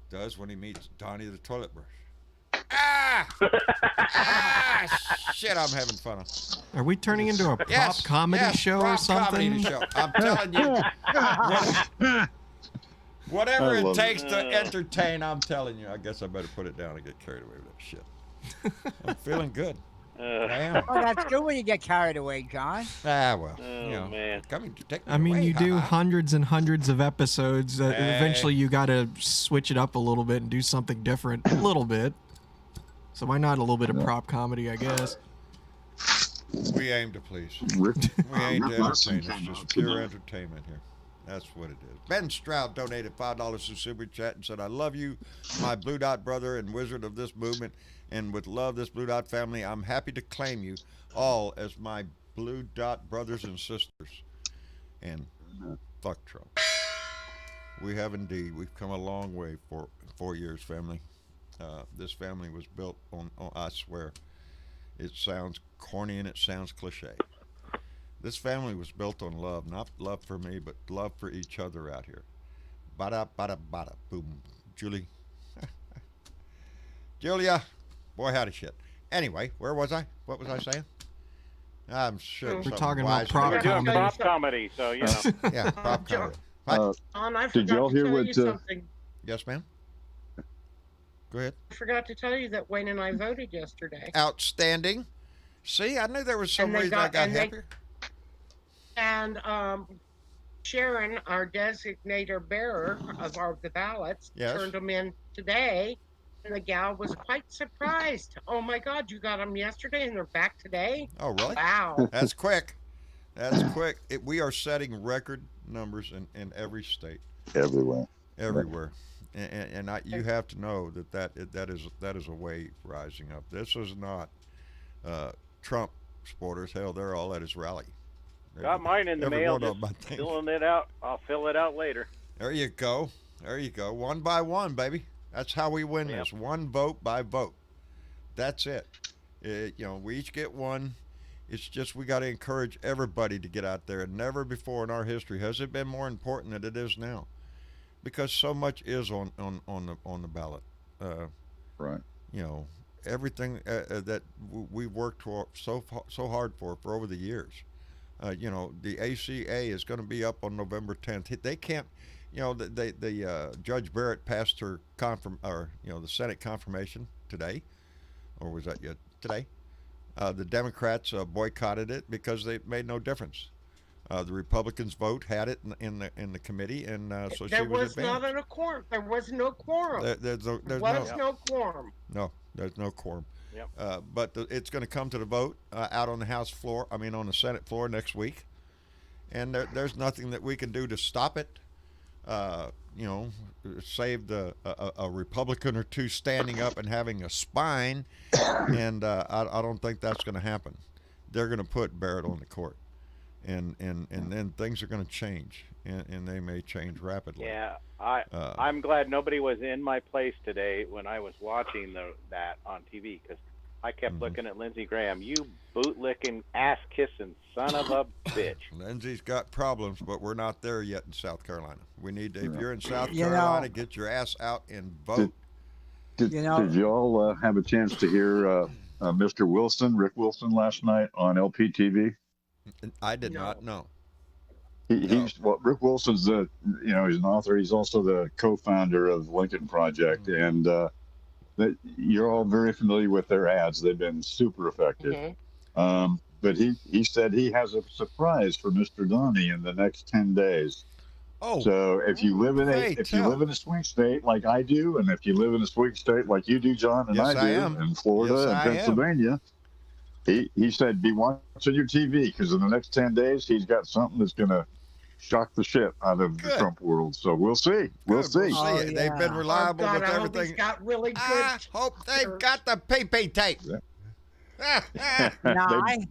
does when he meets Donnie the Toilet Brush. Ah! Shit, I'm having fun. Are we turning into a prop Yes, comedy yes, show or prop something? comedy show. I'm telling you. Whatever I it love takes to entertain, I'm telling you. I guess I better put it down and get carried away with that shit. I'm feeling good. I am. Oh, that's good when you get carried away, John. Well, Oh, man. Come to take me I mean, away, you do ha-ha. hundreds and hundreds of episodes. Hey. Eventually, you got to switch it up a little bit and do something different a little bit. So why not a little bit of prop comedy, I guess? We aim to please. Rick, We aim to Rick Larson entertain. It's came just out pure today. entertainment here. That's what it is. Ben Stroud donated $5 to Super Chat and said, I love you, my Blue Dot brother and wizard of this movement. And with love, this Blue Dot family, I'm happy to claim you all as my Blue Dot brothers and sisters. And fuck Trump. We have indeed. We've come a long way for 4 years, family. This family was built on, I swear, it sounds corny and it sounds cliche. This family was built on love, not love for me, but love for each other out here. Bada, bada, bada, boom. Julie. Julia. Boy, howdy shit. Anyway, where was I? What was I saying? I'm sure. We're something talking about wise prop We're to doing me. comedy. prop comedy, so, you know. Yeah, prop comedy. John, I Did y'all forgot to hear tell what, you something. Yes, ma'am? Go ahead. I forgot to tell you that Wayne and I voted yesterday. Outstanding. See, I knew there was some And they reason I got- got and they- happier. And Sharon, our designator bearer of the ballots, Yes. turned them in today. And the gal was quite surprised. Oh my God, you got them yesterday and they're back today? Oh, really? Wow. That's quick. That's quick. We are setting record numbers in every state, everywhere. everywhere, and you have to know that is a wave rising up. This is not Trump supporters. Hell, they're all at his rally. Got mine in the Every mail. one of Just them, I think. filling it out. I'll fill it out later. There you go. There you go. One by one, baby. That's how we win Yep. this. One vote by vote. That's it. We each get one. It's just we got to encourage everybody to get out there. And never before in our history has it been more important than it is now, because so much is on the ballot. Right. Everything that we worked for so hard for over the years. The ACA is going to be up on November 10th. They can't. The Judge Barrett passed her the Senate confirmation today, or was that yet today? The Democrats boycotted it because they made no difference. The Republicans had it in the committee, and so she There was was not advanced. a quorum. There was no quorum. There's no quorum. no, there's no quorum. Yep. But it's going to come to the vote out on the House floor. I mean, on the Senate floor next week, and there's nothing that we can do to stop it. Save a Republican or two standing up and having a spine, and I don't think that's going to happen. They're going to put Barrett on the court, and then things are going to change, and they may change rapidly. Yeah, I'm glad nobody was in my place today when I was watching that on TV, because I kept looking at Lindsey Graham. You bootlicking, ass-kissing son of a bitch. Lindsey's got problems, but we're not there yet in South Carolina. We need to, if you're in South Carolina, get your ass out and vote. Did you all have a chance to hear Mr. Wilson, Rick Wilson, last night on LPTV? I did not know. Rick Wilson's he's an author. He's also the co-founder of Lincoln Project, and you're all very familiar with their ads. They've been super effective. But he said he has a surprise for Mr. Donnie in the next 10 days. Oh, so if you live in a swing state like I do, and if you live in a swing state like you do, John, and yes, I do, in Florida and Pennsylvania, he said be watching your TV, because in the next 10 days he's got something that's going to shock the shit out of the Trump world. So we'll see. We'll see. Oh, They've been reliable with I hope everything. he's got really good. I hope they've got the PP tape.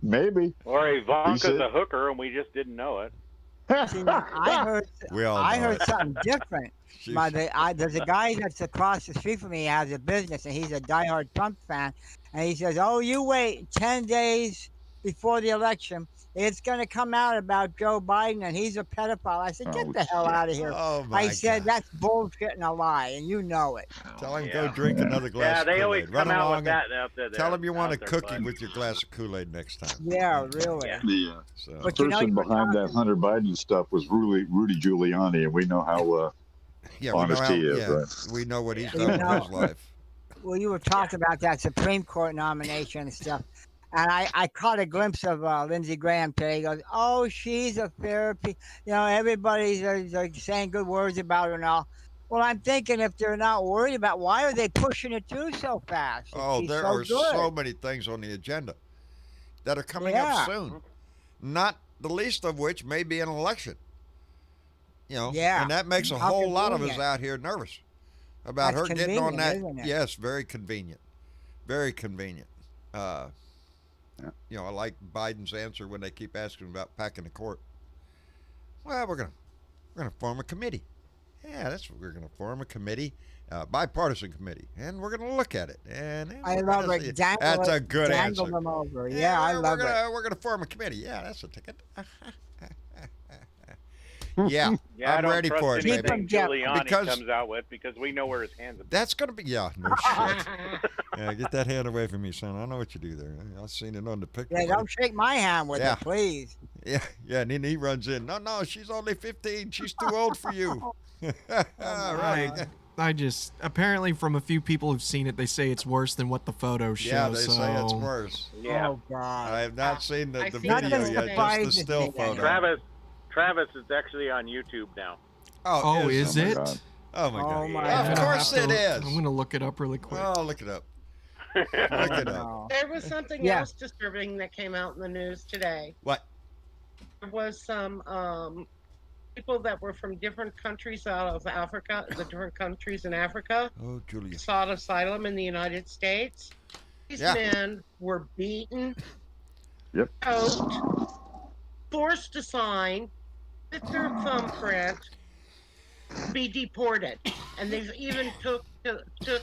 Maybe. Or Ivanka's a hooker and we just didn't know it. See, I heard something different. There's a guy that's across the street from me. He has a business, and he's a diehard Trump fan. And he says, "Oh, you wait 10 days before the election. It's going to come out about Joe Biden, and he's a pedophile." I said, "Get the hell out of here." Oh, my I said, God. "That's bullshit and a lie, and you know it." Tell him go drink another glass of they Kool-Aid. always Run come out along with that. tell him you want a cookie with your glass of Kool-Aid next time. Yeah, really. The But person behind that Hunter Biden stuff was Rudy Giuliani, and we know how honest he is. Right? We know what he's done with his life. Well, you were talking about that Supreme Court nomination and stuff. And I caught a glimpse of Lindsey Graham today. He goes, "Oh, she's a therapy. Everybody's saying good words about her and all." Well, I'm thinking, if they're not worried about, why are they pushing it through so fast? There are so many things on the agenda that are coming up soon. Not the least of which may be an election. And that makes a whole lot of us out here nervous about her getting on that. Yes, very convenient. Very convenient. I like Biden's answer when they keep asking about packing the court. Well, we're gonna form a committee. Yeah, that's what we're gonna form, a committee, bipartisan committee, and we're gonna look at it. And I love it. That's a good answer. Them over. Yeah, I love it. We're gonna form a committee. Yeah, that's a ticket. Yeah, I'm ready for it, baby. Giuliani comes out with, because we know where his hands are. That's gonna be no shit. Yeah, get that hand away from me, son. I know what you do there. I've seen it on the picture. Yeah, don't shake my hand with it, please. Yeah, and then he runs in. No, she's only 15. She's too old for you. Right. I just, apparently from a few people who've seen it, they say it's worse than what the photo shows. Yeah, they say it's worse. Yeah. Oh, God. I have not seen the video nothing yet, just the still photo. Travis is actually on YouTube now. Oh, is it? Oh, my God. Oh, my God. Of course it is. I'm going to look it up really quick. Oh, look it up. Look it up. There was something else disturbing that came out in the news today. What? There was some people that were from different countries out of Africa, the different countries in Africa, sought asylum in the United States. These men were beaten, choked, forced to sign with their thumbprint to be deported, and they even took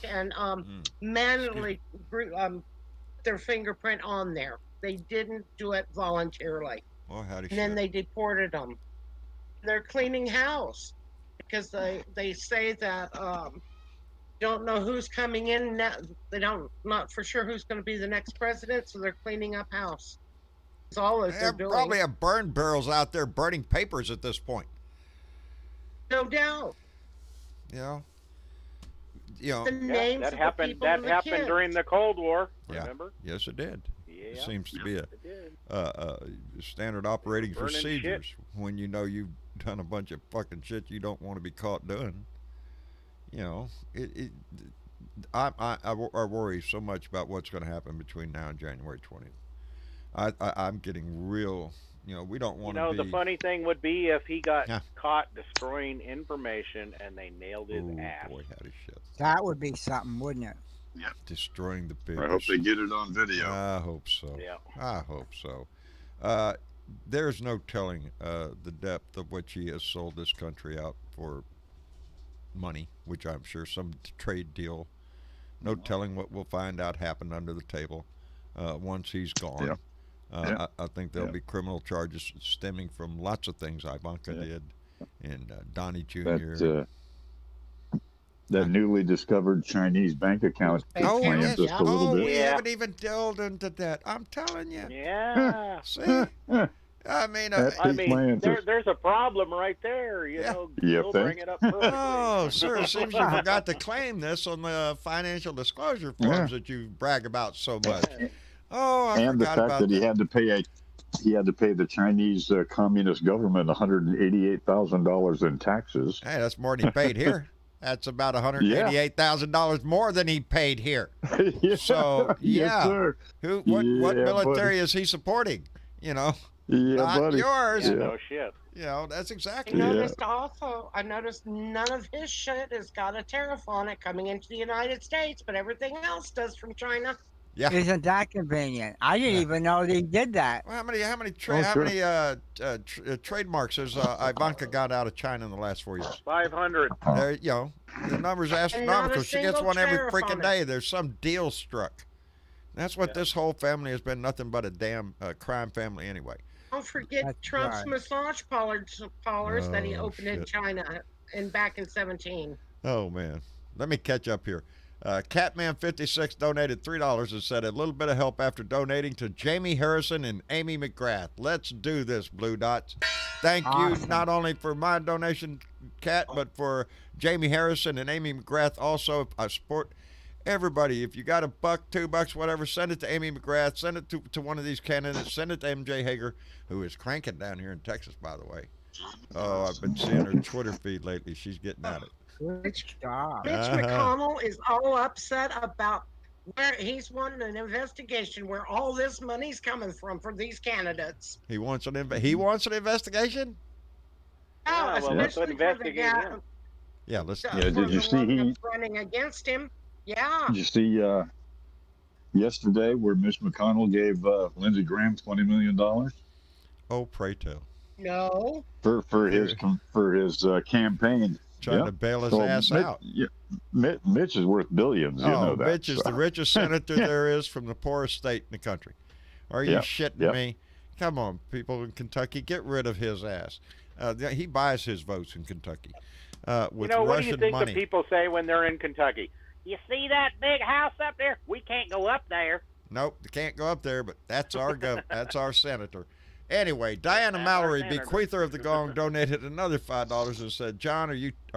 and manually put their fingerprint on there. They didn't do it voluntarily. Well, and then they deported them. They're cleaning house because they say that don't know who's coming in. They not for sure who's going to be the next president, so they're cleaning up house. That's all they're doing. Probably have burn barrels out there burning papers at this point. No doubt. The names that happened. That happened during the Cold War. Remember? Yes, it did. It Yeah, seems to be it did. standard operating Burning procedures when you know you've done a bunch of fucking shit you don't want to be caught doing. You know, I worry so much about what's going to happen between now and January 20th. I'm getting real. You know, we don't You want know, to be. the funny thing would be if he got Yeah. caught destroying information and they nailed his Oh ass. boy, howdy shit! That would be something, wouldn't it? Destroying the pig. I hope they get it on video. I hope so. Yeah. I hope so. There's no telling the depth of which he has sold this country out for money, which I'm sure some trade deal. No telling what we'll find out happened under the table once he's gone. Yeah. I think there'll Yeah. be criminal charges stemming from lots of things Ivanka did, and Donnie Jr. That newly discovered Chinese bank account Oh, plans yes. just a little Oh, bit. we Yeah. haven't even delved into that. I'm telling you. Yeah. See? I mean, That I piqued my mean, interest. there's a problem right there. You Yeah. know, You we'll think? bring it up perfectly. oh, sir, it seems you forgot to claim this on the financial disclosure forms Yeah. that you brag about so much. Oh, I And the forgot fact about that he had to pay the Chinese communist government $188,000 in taxes. Hey, that's more than he paid here. That's about $188,000 more than he paid here. Yeah. So, yeah. Yes, sir. What Yeah, military is he supporting? You know, Yeah, not buddy. yours. Yeah, Yeah. no shit. You know, that's I exactly. Yeah. noticed also, I noticed none of his shit has got a tariff on it coming into the United States, but everything else does from China. Yeah. Isn't that convenient? I didn't Yeah. even know they did that. Well, how many Oh, sure. trademarks has Ivanka got out of China in the last 4 years? 500. There, you know, the number's astronomical. She gets single one every tariff freaking on it. day. There's some deal struck. That's what this whole family has been, nothing but a damn crime family anyway. Don't forget That's Trump's right. massage parlors that he Oh, opened in shit. China back in 17. Oh, man. Let me catch up here. Catman56 donated $3 and said a little bit of help after donating to Jamie Harrison and Amy McGrath. Let's do this, Blue Dots. Thank you Awesome. not only for my donation, Cat, but for Jamie Harrison and Amy McGrath also. I support everybody. If you got $1, $2, whatever, send it to Amy McGrath. Send it to one of these candidates. Send it to MJ Hager, who is cranking down here in Texas, by the way. Oh, I've been seeing her Twitter feed lately. She's getting at it. Good job. Mitch Uh-huh. McConnell is all upset about where he's wanting an investigation where all this money's coming from for these candidates. He wants an investigation? Yeah, well, let's especially for the investigate guy him. Yeah, let's. for Yeah, did you the see one he- that's running against him? Yeah. Did you see yesterday where Mitch McConnell gave Lindsey Graham $20 million Oh, pray tell. No. for his campaign? Trying Yeah. to bail his So ass Mitch, out. yeah, Mitch is worth billions. You know that. Mitch is so. the richest senator there is from the poorest state in the country. Are you Yep, shitting yep. me? Come on, people in Kentucky, get rid of his ass. He buys his votes in Kentucky with You know, what do Russian you think money. the people say when they're in Kentucky? You see that big house up there? We can't go up there. Nope, they can't go up there, but that's our that's our senator. Anyway, Diana That's our Mallory, senator. bequeather of the gong, donated another $5 and said, "John, are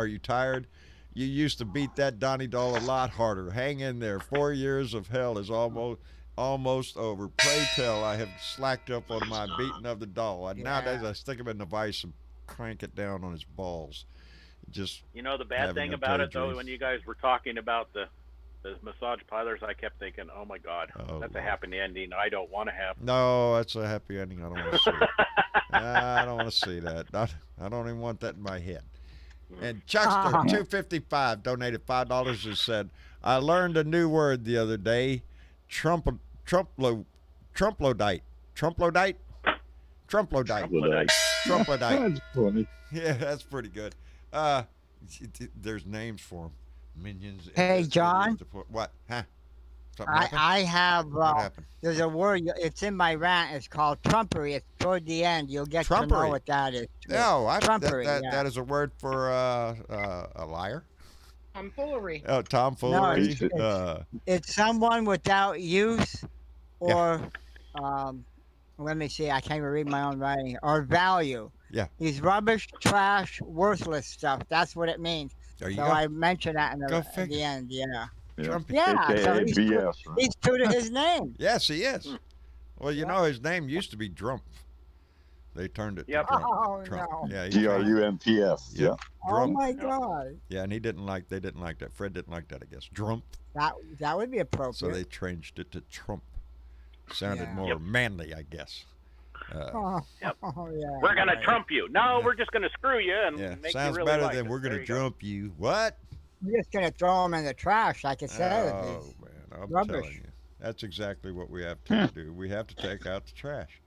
you tired? You used to beat that Donnie doll a lot harder. Hang in there. 4 years of hell is almost over. Pray tell, I have slacked up on my beating of the doll. And nowadays I stick him in the vise and crank it down on his balls. Just You know, the bad Having thing a about it, perjury. though, when you guys were talking about the massage parlors, I kept thinking, oh, my God, Oh, that's a Lord. happy ending I don't want to have. no, that's a happy ending. I don't want to see it. I don't want to see that. I don't even want that in my head." And Chuckster 255 donated $5 and said, "I learned a new word the other day, trumplodite, trumplodite, trumplodite, Trumplodite. trumplodite." That's funny. Yeah, that's pretty good. There's names for them. Minions. Hey, investigators, John? What? Huh? Something happened? I have. What happened? There's a word. It's in my rant. It's called trumpery. It's toward the end. You'll get to Trumpery? know what that is. No, Trumpery, yeah. that is a word for a liar. Tomfoolery. Oh, tomfoolery. it's- It's someone without use, or let me see. I can't even read my own writing. Or value. Yeah. He's rubbish, trash, worthless stuff. That's what it means. There you So go. I mentioned that in Go at figure. the end. Yeah. Yeah. Trumpy. Yeah. So AKA he's BS. true, Right? he's true to his name. Yes, he is. Well, you know, his name used to be Drumpf. They turned it Yep. to Trump. Oh, Trump. no. Yeah, Grumpf. Yeah. Oh Drumpf. my God. Yeah, and they didn't like that. Fred didn't like that, I guess. Drumpf. That would be appropriate. So they changed it to Trump. Sounded Yeah. more manly, I guess. Oh, Yep. yeah. We're gonna right. trump you. No, we're just gonna screw you and Yeah, make sounds you really better like than us. we're There gonna you go. jump you. What? You're just gonna throw them in the trash, like I said. Oh It's man, I'm rubbish. telling you, that's exactly what we have to do. We have to take out the trash,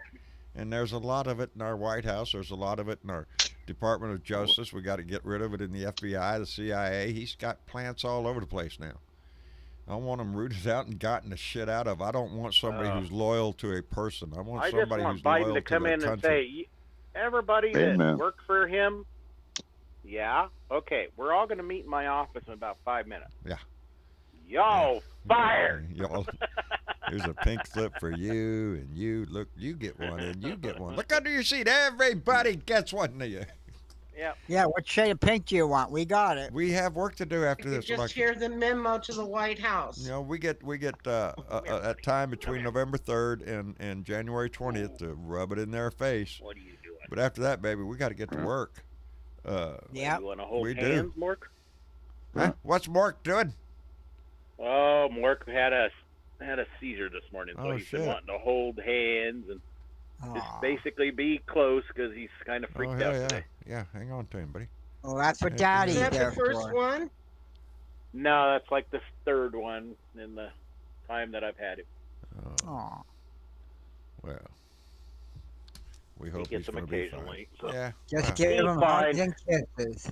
and there's a lot of it in our White House. There's a lot of it in our Department of Justice. We got to get rid of it in the FBI, the CIA. He's got plants all over the place now. I want them rooted out and gotten the shit out of. I don't want somebody who's loyal to a person. I want I just somebody want who's Biden loyal to come their in and country. say, everybody that Amen. worked for him, yeah, okay, we're all gonna meet in my office in about 5 minutes. Yeah. Y'all fired. Y'all, here's a pink slip for you, and you look. You get one, and you get one. Look under your seat. Everybody gets one of you. Yep. Yeah, what shade of pink do you want? We got it. We have work to do after You this just election. hear the memo to the White House. You know, we get that time between November 3rd and January 20th to rub it in their face. What are you doing? But after that, baby, we got to get to work. Yeah. You want to hold we do. hands, Mork? Huh? What's Mark doing? Oh, Mork had a seizure this morning, so Oh, he's been shit. wanting to hold hands and just Aw. basically be close because he's kind of freaked hell out yeah. today. Yeah, hang on to him, buddy. Well, that's what Yeah, Daddy's Is that there the first for. one? No, that's like the third one in the time that I've had him. Oh, Aw. well. We He hope gets he's them going to be occasionally. fine. So. Yeah. Just well. give He's him hugs fine. and kisses.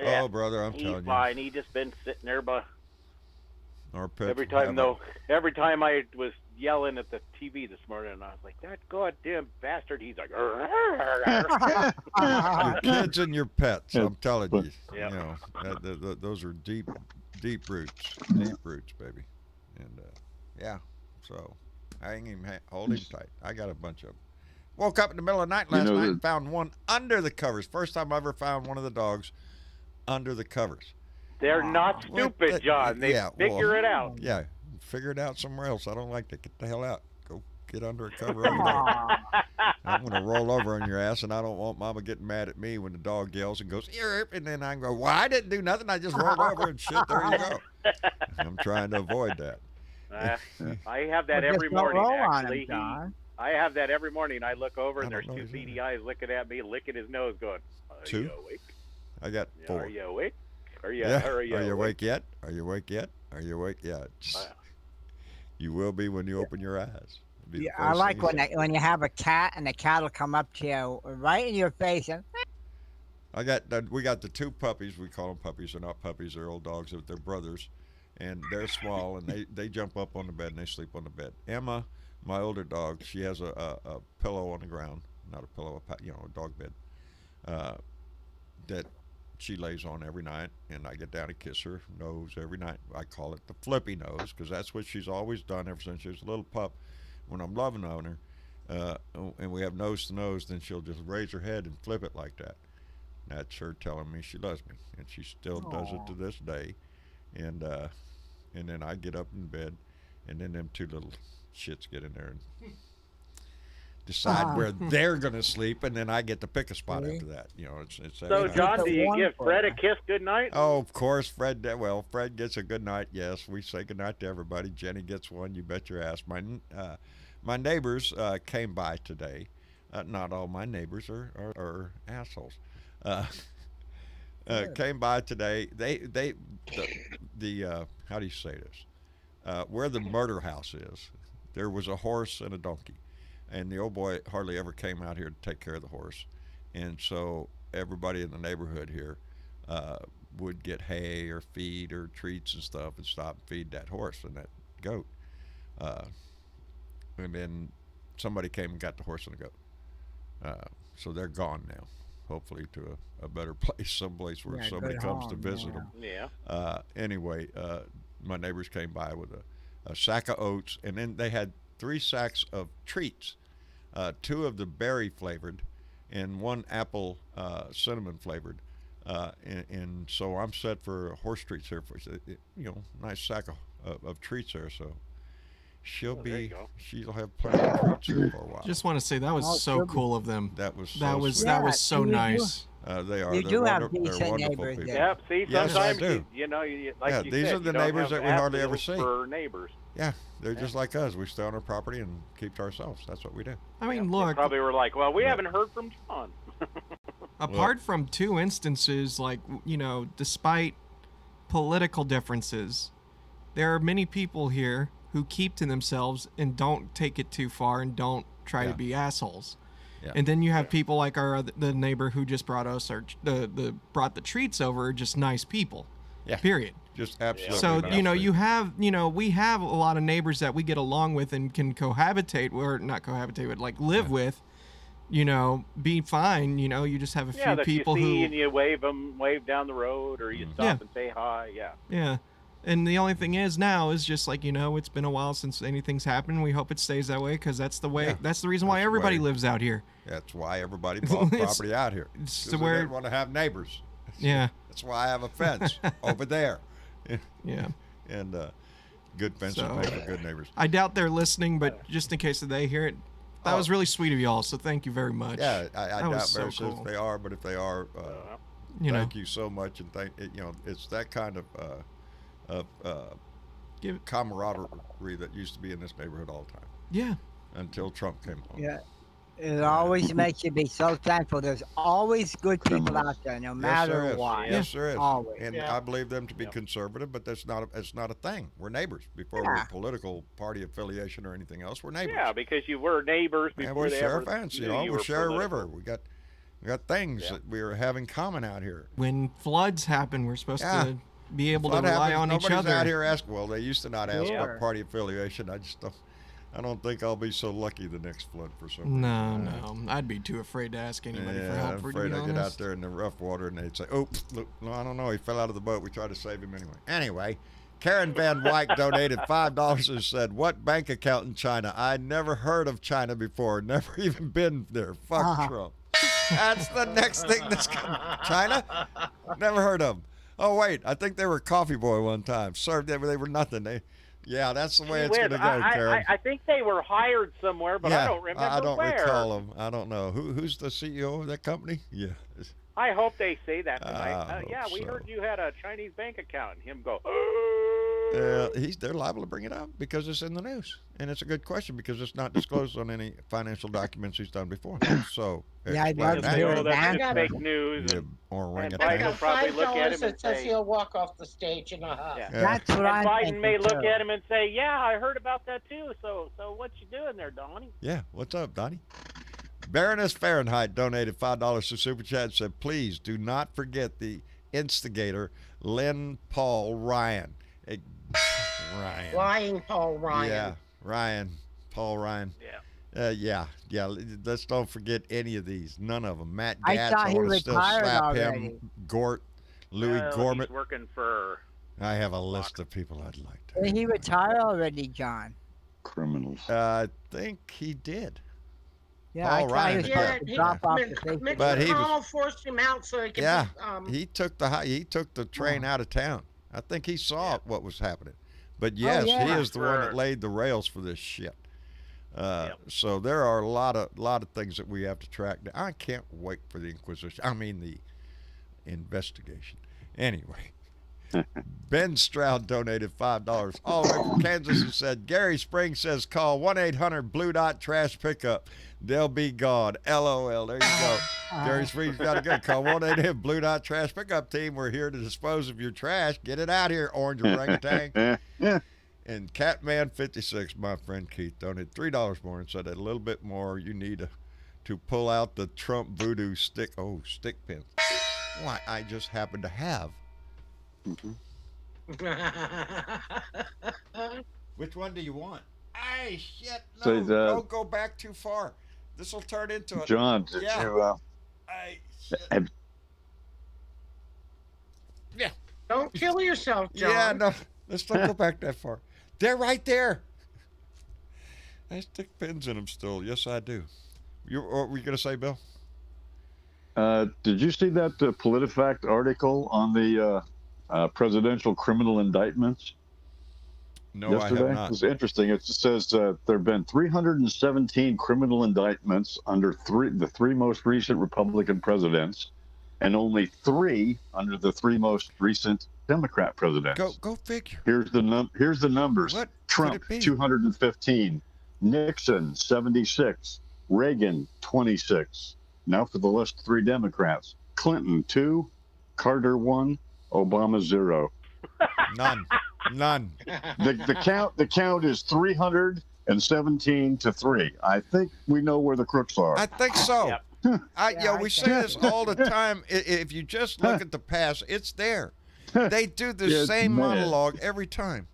Yeah, Oh, brother, I'm he's telling you. fine. He just been sitting there, but Our pets every will time have every time I was yelling at the TV this morning, and I was like, "That goddamn bastard!" He's like, your kids and your pets. I'm telling you. Yeah. You know, those are deep roots, baby. And yeah, so hang him, hold him tight. I got a bunch of them. Woke up in the middle of the night last night and found one under the covers. First time I ever found one of the dogs under the covers. They're not stupid, John. They figure it out. Yeah, figure it out somewhere else. I don't like to get the hell out. Go get under a cover over there. Aw. I'm going to roll over on your ass, and I don't want Mama getting mad at me when the dog yells and goes, "Yerp," and then I go, "Well, I didn't do nothing. I just rolled over and shit. There you go." I'm trying to avoid that. I have that Well, every just don't morning. roll on Actually, him, John. I have that every morning. I look over I and there's don't know two his beady eyes looking at me, licking his nose, going, "Are Two? you awake? I got Yeah, 4. Are you awake? Are you? Yeah. Are you awake yet? Are you awake yet? Are you awake? Yeah. You will be when you open your eyes. It'll be the Yeah, I first like thing you when you have a cat and the cat will come up to you right in your face and we got the 2 puppies. We call them puppies. They're not puppies. They're old dogs. They're brothers, and they're small, and they jump up on the bed and they sleep on the bed. Emma, my older dog, she has a pillow on the ground, not a pillow, a dog bed, that she lays on every night, and I get down and kiss her nose every night. I call it the flippy nose because that's what she's always done ever since she was a little pup. When I'm loving on her, and we have nose to nose, then she'll just raise her head and flip it like that. That's her telling me she loves me, and she still does it to this day. And then I get up in bed, and then them 2 little shits get in there and decide where they're gonna sleep, and then I get to pick a spot after that. You know, it's that So, time. John, do you one give for Fred a you. kiss good night? Oh, of course, Fred. Well, Fred gets a good night. Yes, we say good night to everybody. Jenny gets one. You bet your ass. My neighbors came by today. Not all my neighbors are assholes. Came by today. The how do you say this? Where the murder house is, there was a horse and a donkey, and the old boy hardly ever came out here to take care of the horse, and so everybody in the neighborhood here would get hay or feed or treats and stuff and stop and feed that horse and that goat. And then somebody came and got the horse and the goat. So they're gone now, hopefully to a better place, someplace where somebody comes to visit them. Yeah. Anyway, my neighbors came by with a sack of oats, and then they had 3 sacks of treats, 2 of the berry flavored and 1 apple cinnamon flavored. And so I'm set for horse treats here for, nice sack of treats there. So she'll there you be, go. she'll have plenty of treats here for a while. Just want to say that was Oh, so she'll be- cool of them. That was so That was sweet. that was so you do- nice. They are. You They're do have they're decent wonderful neighbors people. there. Yep. See, Yes, I sometimes do. you know, you, like Yeah, you these said, are the you don't neighbors have that we to hardly ask ever people see. For neighbors. Yeah, they're just like us. We stay on our property and keep to ourselves. That's what we do. I mean, They look, probably were like, well, we haven't heard from John. apart from two instances, like, despite political differences, there are many people here who keep to themselves and don't take it too far and don't try Yeah. to be assholes. Yeah. And then you have people like the neighbor who just brought us brought the treats over, just nice people. Yeah. Period. Just absolutely. So nice you people. have we have a lot of neighbors that we get along with and can cohabitate, or not cohabitate, but like live with. Be fine. You just have a Yeah, few that people you see who and you wave down the road, or you stop Yeah. and say hi. Yeah. Yeah. And the only thing is now is just like, it's been a while since anything's happened. We hope it stays that way because that's the way. Yeah. That's the reason why That's everybody why- lives out here. That's why everybody bought It's- property out here. it's 'Cause to they where- didn't want to have neighbors. Yeah. That's why I have a fence over there. Yeah. And good fences So- make for good neighbors. I doubt they're listening, but just in case that they hear it, that Oh. was really sweet of y'all. So thank you very much. Yeah, I That doubt was so very soon cool. if they are, but if they are, thank you so much, and it's that kind of Give- camaraderie that used to be in this neighborhood all the time Yeah. until Trump came along. Yeah. It always makes you be so thankful. There's always good people out there, no Yes, matter there is. what. Yes, there is. Always. And Yeah. I believe them to be conservative, but it's not a thing. We're neighbors before we're Yeah. political party affiliation or anything else. We're neighbors. Yeah, because you were neighbors And before we they share ever a fence, knew you we were share a political. river. We got things that we have in common out here. When floods happen, we're supposed Yeah. to be able to Flood rely happens, on each nobody's other. out here asking. Well, they used to not ask Sure. about party affiliation. I don't think I'll be so lucky the next flood for some reason. No. I'd be too afraid to ask anybody for Yeah, help. I'm For afraid to be I get out honest. there in the rough water and they'd say, "Oh, look, no, I don't know. He fell out of the boat. We tried to save him anyway." Anyway, Karen Van Wyck donated $5 and said, "What bank account in China? I never heard of China before. Never even been there. Fuck Trump." That's the next thing that's coming. China? Never heard of them. Oh wait, I think they were coffee boy one time. Served they were nothing. Yeah, that's the way it's Weird. gonna go, Karen. I think they were hired somewhere, but I don't remember I don't where. recall them. I don't know who's the CEO of that company. Yeah. I hope they say that tonight. I hope Yeah, we so. heard you had a Chinese bank account, and him go. They're liable to bring it up because it's in the news, and it's a good question because it's not disclosed on any financial documents he's done before. So Yeah, I'd explain love to that. hear Oh, it. that's Banter. just fake news. You And orangutan. Biden will probably look at him that and says say, he'll walk off the stage in a huff. Yeah. That's what and I'm Biden thinking, may look too. at him and say, "Yeah, I heard about that too. So what you doing there, Donnie?" Yeah, what's up, Donnie? Baroness Fahrenheit donated $5 to Super Chat and said, "Please do not forget the instigator, Lynn Paul Ryan." Ryan. Lying Paul Ryan. Yeah, Ryan. Paul Ryan. Yeah. Yeah. Let's don't forget any of these. None of them. Matt I Gatz, thought he want to still retired slap already. him. Gort, Louis Well, Gormit. He's working for. I have a list of people I'd like to. Did he retire already, John? Criminals. I think he did. Yeah, Paul I thought Ryan he was did. Yeah, supposed to drop off the face. Mitch But he McConnell forced him out so he could. Yeah, Um, he took the train out of town. I think he saw what was happening. But yes, yeah. he is the one that Sure. laid the rails for this shit. So there are a lot of things that we have to track down. I can't wait for the Inquisition. I mean the investigation. Anyway, Ben Stroud donated $5 all the way from Kansas and said, "Gary Springs says call 1-800-Blue-Dot Trash Pickup. They'll be gone. LOL." There you go. Gary Springs got to go. Call 1-800-Blue-Dot Trash Pickup team. We're here to dispose of your trash. Get it out here, orange orangutan. And Catman56, my friend Keith, donated $3 more and said a little bit more. You need to pull out the Trump Voodoo stick pins. Why, I just happen to have. Which one do you want? Hey, shit, no, So, don't go back too far. This will turn into a... John, did Yeah. you? Hey, shit. Have, Don't kill yourself, John. Yeah, no, let's not go back that far. They're right there. I stick pins in them still. Yes, I do. What were you going to say, Bill? did you see that PolitiFact article on the presidential criminal indictments? No, I yesterday. have not. It was interesting. It says there have been 317 criminal indictments under the three most recent Republican presidents, and only 3 under the 3 most recent Democrat presidents. Go figure. Here's the numbers. What Trump could it be? 215, Nixon 76, Reagan 26. Now for the list 3 Democrats: Clinton 2, Carter 1, Obama 0. None. The count is 317 to 3. I think we know where the crooks are. I think so. Yep. We say this all the time. If you just look at the past, it's there. They do the It's same mad. monologue every time.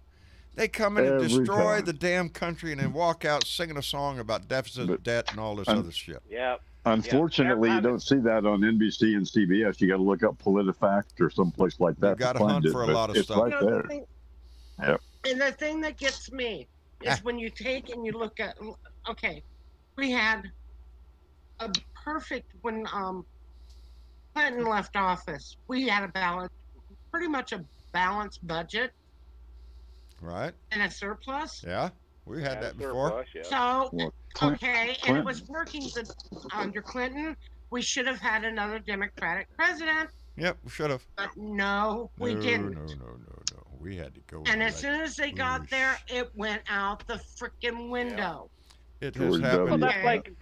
They come in and Every destroy time. the damn country and then walk out singing a song about deficit, debt, and all this other shit. Yeah. Unfortunately, Yeah. you don't see that on NBC and CBS. You got to look up PolitiFact or someplace like that. You gotta to find hunt it, for a but lot of it's stuff. right there. Yep. And the thing that gets me is when you take and you look at, okay, we had a perfect, when Clinton left office, we had pretty much a balanced budget Right? and a surplus. Yeah. We had that before. Surplus, yeah. So, Well, okay, and it was working under Clinton. We should have had another Democratic president, Yep, we should have. but no, we didn't. No. We had to go. And with as soon as they got bush. there, it went out the freaking window. It George has W. happened. Well, that's Okay. like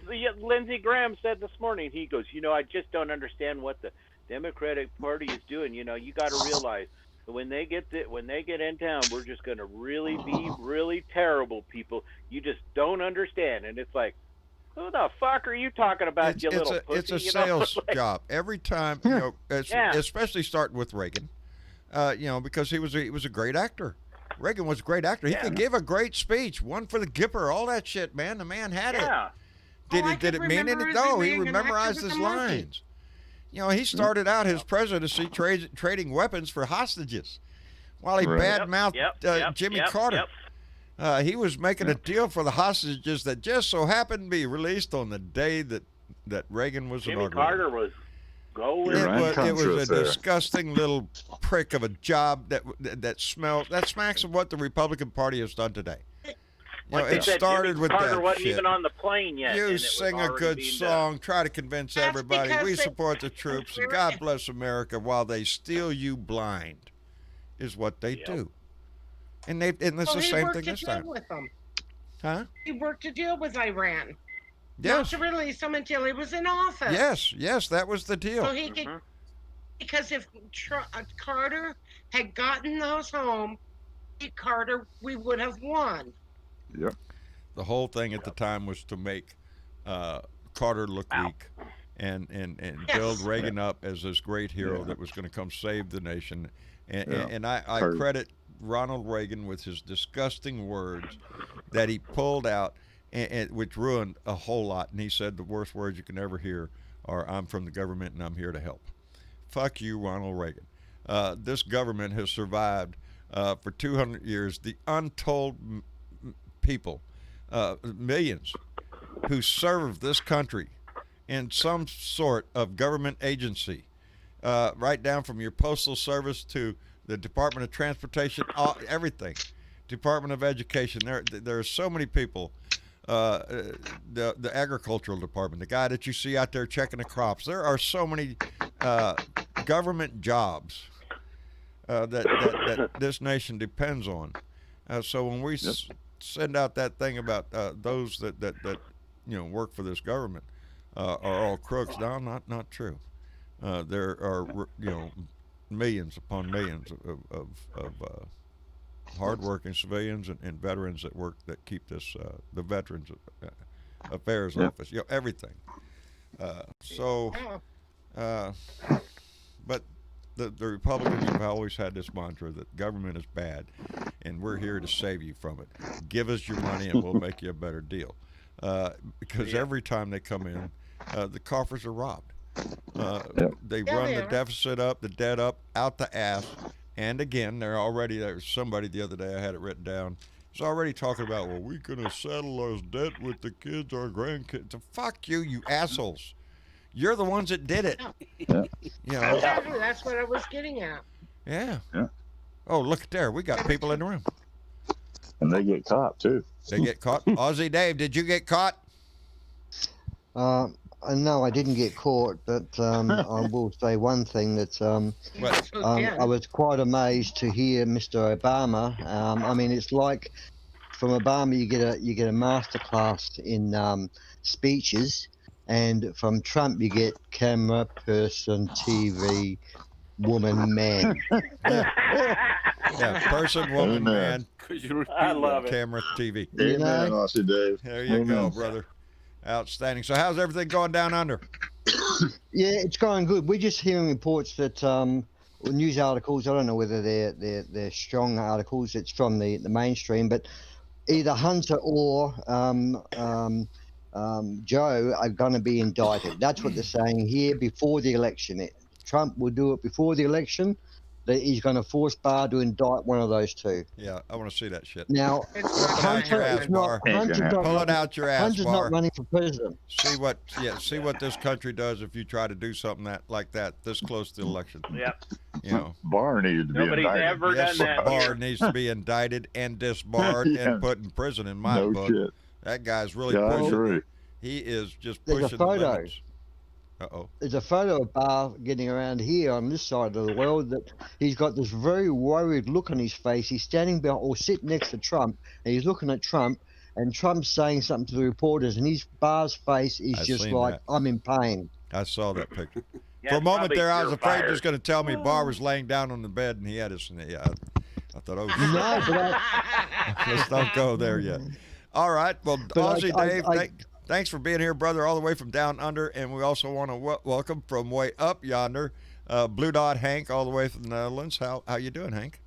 Lindsey Graham said this morning. He goes, I just don't understand what the Democratic Party is doing. You got to realize that when they get in town, we're just going to really be really terrible people. You just don't understand. And it's like, who the fuck are you talking about, you little pussy? It's a sales job every time. Especially starting with Reagan. Because he was a great actor. Reagan was a great actor. He could give a great speech, one for the Gipper, all that shit, man. The man had it. Yeah. Did it mean anything? No, he memorized his lines. He started out his presidency trading weapons for hostages while he badmouthed Jimmy Carter. He was making a deal for the hostages that just so happened to be released on the day that Reagan was Jimmy inaugurated. Carter was going. It was a disgusting little prick of a job that smacks of what the Republican Party has done today. It started Jimmy with Carter that wasn't shit. even on the plane yet. and You it was sing a already good being song, try to convince That's everybody because we they- support the troops and God bless America while they steal you blind, is what they do. And it's the same thing this time. With them. Huh? He worked to deal with Iran. Yes. Not to release him until he was in office. Yes, that was the deal. So he could, because if Carter had gotten those home, we would have won. Yep. The whole thing at the time was to make Carter look weak and build Reagan up as this great hero that was going to come save the nation. And I credit Ronald Reagan with his disgusting words that he pulled out, which ruined a whole lot. And he said the worst words you can ever hear are, "I'm from the government and I'm here to help." Fuck you, Ronald Reagan. This government has survived for 200 years. The untold people, millions, who serve this country in some sort of government agency, right down from your postal service to the Department of Transportation, everything, Department of Education. There are so many people. The agricultural department, the guy that you see out there checking the crops. There are so many government jobs that this nation depends on. So when we send out that thing about those that work for this government are all crooks, no, not true. There are millions upon millions of hardworking civilians and veterans that keep this the Veterans Affairs Office, everything. But the Republicans have always had this mantra that government is bad, and we're here to save you from it. Give us your money, and we'll make you a better deal. Because every time they come in, the coffers are robbed. They run the deficit up, the debt up, out the ass. And again, there was somebody the other day, I had it written down, was already talking about, well, we're going to settle our debt with the kids, our grandkids. So fuck you assholes. You're the ones that did it. Exactly, that's what I was getting at. Yeah. Oh, look there. We got people in the room. And they get caught too. They get caught. Aussie Dave, did you get caught? No, I didn't get caught, but I will say one thing that I was quite amazed to hear Mr. Obama. I mean, it's like from Obama you get a masterclass in speeches, and from Trump you get camera, person, TV, woman, man. Yeah, person, woman, man. I love it. Camera, TV. Amen, Aussie Dave. There you go, brother. Outstanding. So how's everything going down under? Yeah, it's going good. We're just hearing reports that news articles. I don't know whether they're strong articles. It's from the mainstream, but either Hunter or Joe are going to be indicted. That's what they're saying here before the election. Trump will do it before the election. That he's going to force Barr to indict one of those two. Yeah, I want to see that shit. Now, Hunter is not. Pull it out your ass, Hunter's Barr. not running for president. See what this country does if you try to do something like that this close to the election. Yep. You know, Barr needed to be Nobody's indicted. ever yes, done that. Barr needs to be indicted and disbarred Yeah. and put in prison. In my No book, shit. that guy's really Yeah, I pushing. agree. He is just There's a pushing the photo. limits. Uh-oh. There's a photo of Barr getting around here on this side of the world that he's got this very worried look on his face. He's standing behind or sitting next to Trump, and he's looking at Trump, and Trump's saying something to the reporters, and his Barr's face is I've just seen like, that. I'm in pain. I saw that picture. Yeah, For a moment probably there, I was you're afraid he fired. was going to tell me Barr was laying down on the bed and he had his. Yeah, I thought, oh, shit. No, but Let's don't go there yet. All right. Well, But Aussie I- Dave, I- thanks for being here, brother, all the way from down under. And we also want to welcome from way up yonder, Blue Dot Hank, all the way from the Netherlands. How you doing, Hank?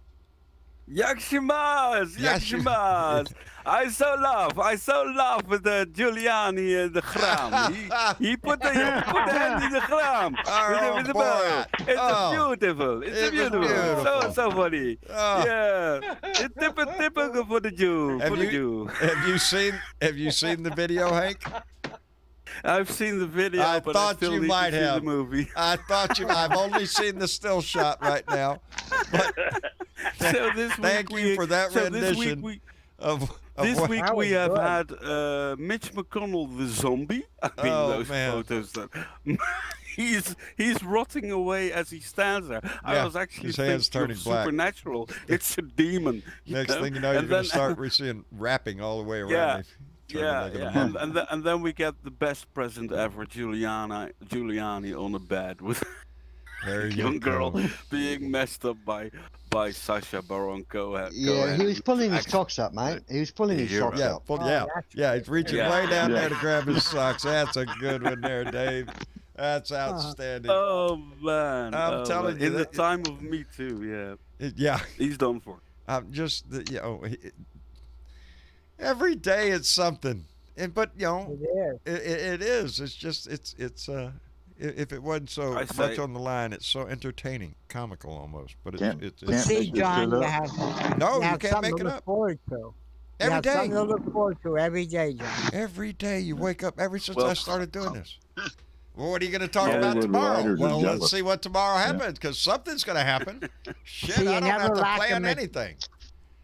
Yakshimas, Yakshimas. I so love with the Giuliani and the gram. He put the hand in the gram with the boy. barrel. It's beautiful. It's beautiful. beautiful. So funny. Oh. Yeah, it's typical for the Jew. Have you seen the video, Hank? I've seen the video, I but thought I still you need might to see have. the movie. I thought you. I've only seen the still shot right now. But So this thank week you for that so rendition of This what- week That we was have good. had Mitch McConnell the zombie. I mean, Oh, those man. photos that he's rotting away as he stands there. Yeah, I was actually his hand's thinking turning of black. supernatural. It's a demon. Next thing you know, you're going to start seeing wrapping all the way around. Yeah. me. Turn the Yeah, leg of the yeah. mummy. And then we get the best present ever, Giuliani on a bed with There a you young girl go. being messed up by Sacha Baron Cohen. yeah, he was pulling his socks up, mate. He was pulling his You're socks right. Yeah, up. well, Oh, yeah, that's yeah. He's reaching Yeah. way down Yeah. there to grab his socks. That's a good one there, Dave. That's outstanding. Oh man! I'm oh, telling man. you In the that- time of Me Too, yeah, Yeah, he's done for. I'm just every day it's something, but It is. it is. It's just it's if it wasn't so I much say- on the line, it's so entertaining, comical almost. But it's Can't- it's, can't it's See, make this John, shit you up. have, no, you you have can't something make to it look up. forward to. You Every have day. something to look forward to every day, John. Every day you wake up. Ever since Well- I started doing this. Well, what are you going to talk Hollywood about tomorrow? writers are Well, let's jealous. see what tomorrow happens because something's going to happen. Shit, See, you I don't never have to lack a plan ma- anything.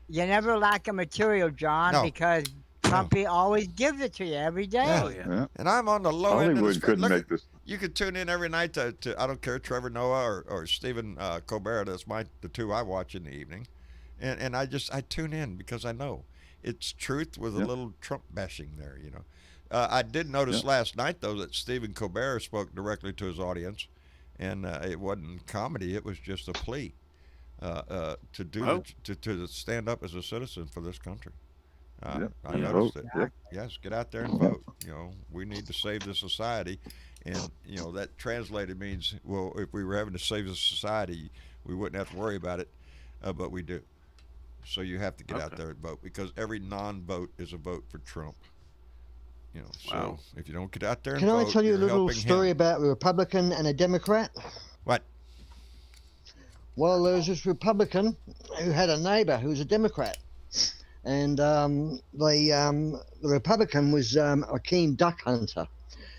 You never lack a material, John, No. because Trumpy always gives it to you every day. Yeah. Oh yeah. Yeah. And I'm on the low end of the Hollywood spectrum. couldn't make this. You could tune in every night to I don't care, Trevor Noah or Stephen Colbert. That's the two I watch in the evening. And I tune in because I know it's truth with a Yep. little Trump bashing there, I did notice Yep. last night, though, that Stephen Colbert spoke directly to his audience, and it wasn't comedy. It was just a plea to do Oh. to stand up as a citizen for this country. Yep. I And noticed vote. it. Yep. Yes, get out there and vote. We need to save the society, and that translated means, well, if we were having to save the society, we wouldn't have to worry about it, but we do. So you have to get out Okay. there and vote because every non-vote is a vote for Trump. So Wow. if you don't get out there and Can vote, I tell you a you're little helping story him. about a Republican and a Democrat? What? Well, there was this Republican who had a neighbor who was a Democrat. And the Republican was a keen duck hunter.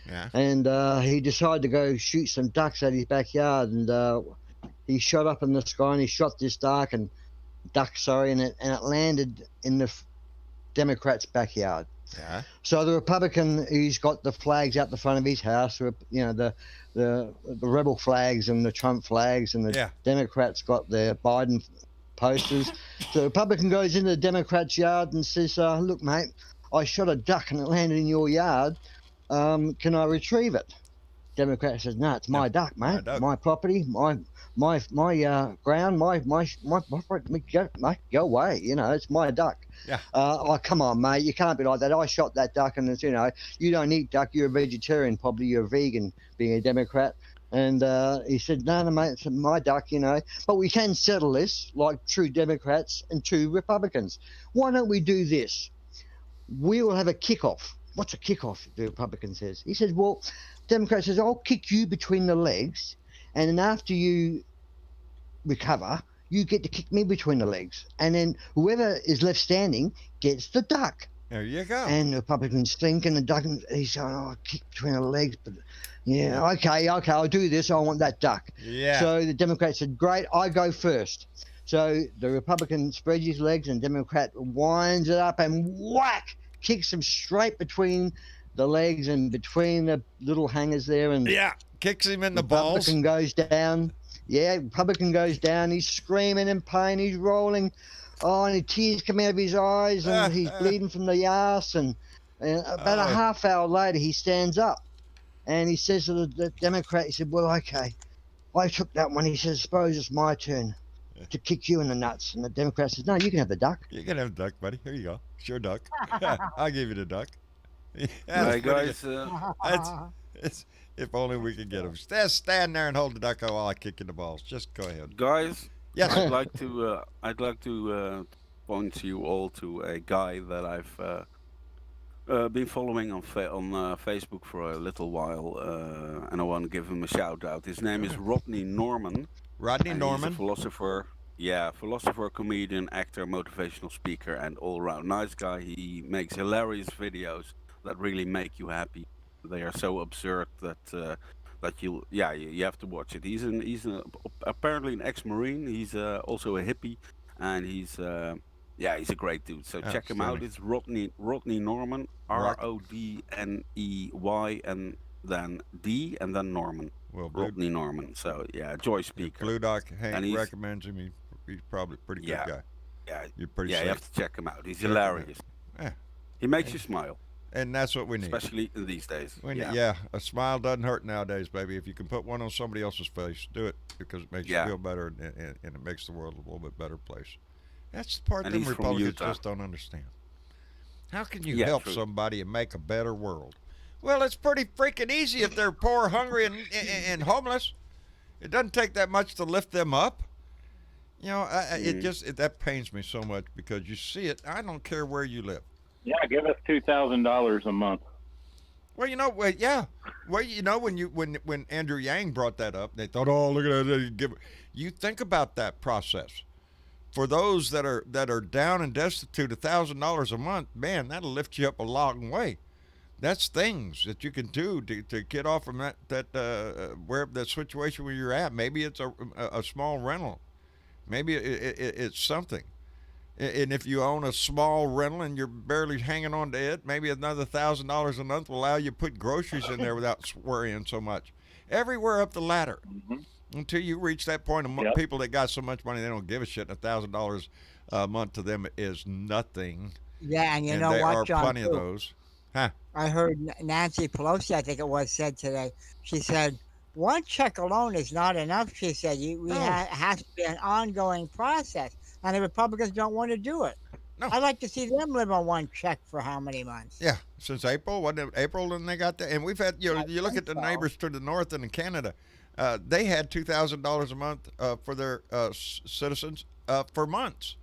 Yeah. And he decided to go shoot some ducks out his backyard. And he shot up in the sky and he shot this duck, and it landed in the Democrat's backyard. Yeah. So the Republican, he's got the flags out the front of his house, you know, the rebel flags and the Trump flags, and the Democrats got their Biden posters. So the Republican goes into the Democrat's yard and says, look, mate, I shot a duck and it landed in your yard. Can I retrieve it? Democrat says, no, it's my duck, mate. My property, my ground, my property. Go away. You know, it's my duck. Yeah. Oh, come on, mate. You can't be like that. I shot that duck, and it's, you know, you don't eat duck. You're a vegetarian, probably. You're a vegan, being a Democrat. And he said, no, mate, it's my duck, you know. But we can settle this like true Democrats and true Republicans. Why don't we do this? We will have a kickoff. What's a kickoff? The Republican says. He says, well, Democrat says, I'll kick you between the legs, and then after you recover, you get to kick me between the legs. And then whoever is left standing gets the duck. There you go. And the Republicans think, and the duck, he's going, oh, kick between the legs. But yeah, okay, I'll do this. I want that duck. Yeah. So the Democrat said, great, I go first. So the Republican spreads his legs, and Democrat winds it up and whack, kicks him straight between the legs and between the little hangers there, and kicks him in the balls. Republican goes down. Yeah, Republican goes down. He's screaming in pain. He's rolling. Oh, and the tears come out of his eyes, and he's bleeding from the arse. And about a half hour later, he stands up, and he says to the Democrat, he said, well, okay, I took that one. He says, suppose it's my turn to kick you in the nuts. And the Democrat says, no, you can have the duck. You can have the duck, buddy. Here you go. It's your duck. I'll give you the duck. Hey guys, if only we could get him. Stand there and hold the duck while I kick in the balls. Just go ahead. Guys, yes. I'd like to point you all to a guy that I've been following on Facebook for a little while, and I want to give him a shout out. His name is Rodney Norman. Rodney Norman. He's a philosopher. Yeah, philosopher, comedian, actor, motivational speaker, and all-around nice guy. He makes hilarious videos that really make you happy. They are so absurd that you have to watch it. He's apparently an ex-marine. He's also a hippie, and he's a great dude. So check him out. It's Rodney Norman, Rodney, and then D, and then Norman. Well, Rodney Norman. So yeah, joy speaker. Blue Doc Hank recommends him. He's probably a pretty good guy. Yeah, you're pretty. Yeah, safe. you have to check him out. He's hilarious. Yeah. He makes you smile. And that's what we need. Especially in these days. A smile doesn't hurt nowadays, baby. If you can put one on somebody else's face, do it, because it makes you feel better, and it makes the world a little bit better place. That's the part that Republicans just don't understand. How can you help somebody and make a better world? Well, it's pretty freaking easy if they're poor, hungry, and homeless. It doesn't take that much to lift them up. You know, that pains me so much, because you see it. I don't care where you live. Yeah, give us $2,000 a month. Well, you know, Well, you know, when Andrew Yang brought that up, they thought, oh, look at that. You think about that process. For those that are down and destitute, $1,000 a month, man, that'll lift you up a long way. That's things that you can do to get off from that situation where you're at. Maybe it's a small rental. Maybe it's something. And if you own a small rental and you're barely hanging on to it, maybe another $1,000 a month will allow you to put groceries in there without worrying so much. Everywhere up the ladder, until you reach that point of people that got so much money they don't give a shit. $1,000 a month to them is nothing. Yeah, and you know what, there are John, plenty of those. Huh? I heard Nancy Pelosi, I think it was, said today. She said, one check alone is not enough. She said, has to be an ongoing process. And the Republicans don't want to do it. No. I'd like to see them live on one check for how many months? Yeah, since April. Wasn't it April when they got that? And we've had, you look at the neighbors to the north and in Canada, they had $2,000 a month for their citizens for months.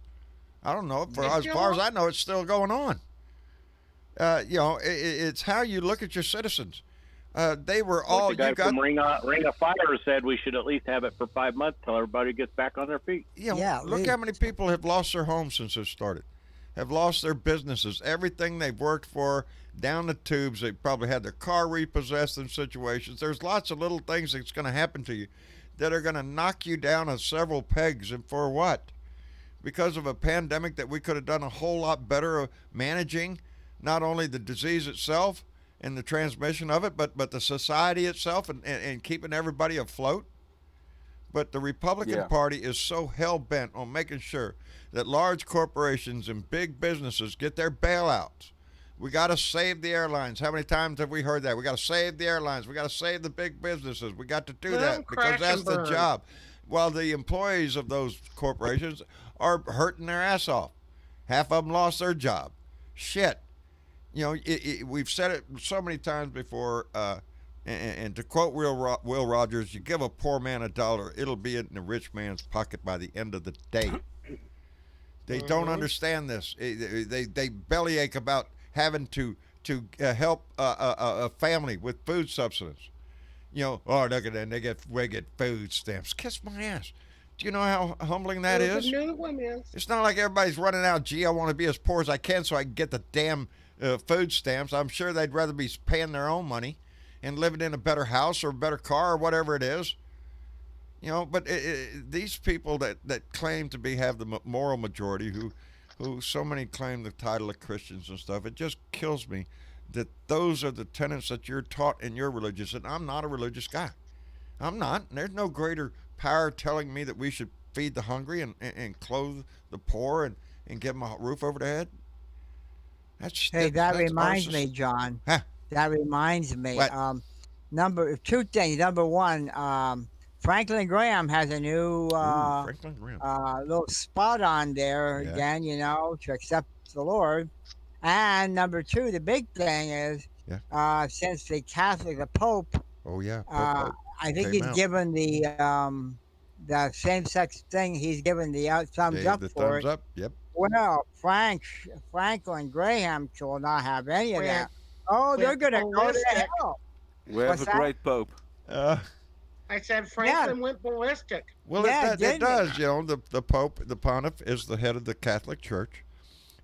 I don't know. As far as I know, it's still going on. It's how you look at your citizens. They were all. The guy from Ring of Fire said we should at least have it for 5 months till everybody gets back on their feet. Look how many people have lost their homes since this started, have lost their businesses, everything they've worked for, down the tubes. They probably had their car repossessed in situations. There's lots of little things that's going to happen to you that are going to knock you down on several pegs, and for what? because of a pandemic that we could have done a whole lot better of managing not only the disease itself and the transmission of it, but the society itself and keeping everybody afloat. But the Republican Party is so hell-bent on making sure that large corporations and big businesses get their bailouts. We got to save the airlines. How many times have we heard that? We got to save the airlines. We got to save the big businesses. We got to do that because that's the job. While the employees of those corporations are hurting their ass off. Half of them lost their job. Shit. You know, we've said it so many times before, and to quote Will Rogers, you give a poor man $1, it'll be in the rich man's pocket by the end of the day. They don't understand this. They bellyache about having to help a family with food subsistence. You know, oh, look at them, they get food stamps. Kiss my ass. Do you know how humbling that is? It's not like everybody's running out, gee, I want to be as poor as I can so I can get the damn food stamps. I'm sure they'd rather be paying their own money and living in a better house or a better car or whatever it is. You know, but these people that claim to have the moral majority, who so many claim the title of Christians and stuff, it just kills me that those are the tenets that you're taught in your religious. And I'm not a religious guy. I'm not. There's no greater power telling me that we should feed the hungry and clothe the poor and give them a roof over their head. That reminds me, John. Huh? That reminds me. What? Two things. Number one, Franklin Graham has a new little spot on there again, you know, to accept the Lord. And number two, the big thing is, since the Pope. Oh yeah. I think he's given the same-sex thing. He's given the thumbs up for it. Thumbs up. Yep. Well, Franklin Graham will not have any of that. Oh, they're gonna go to hell. We have a great Pope. I said Franklin went ballistic. Well, it does. You know, the Pope, the Pontiff, is the head of the Catholic Church,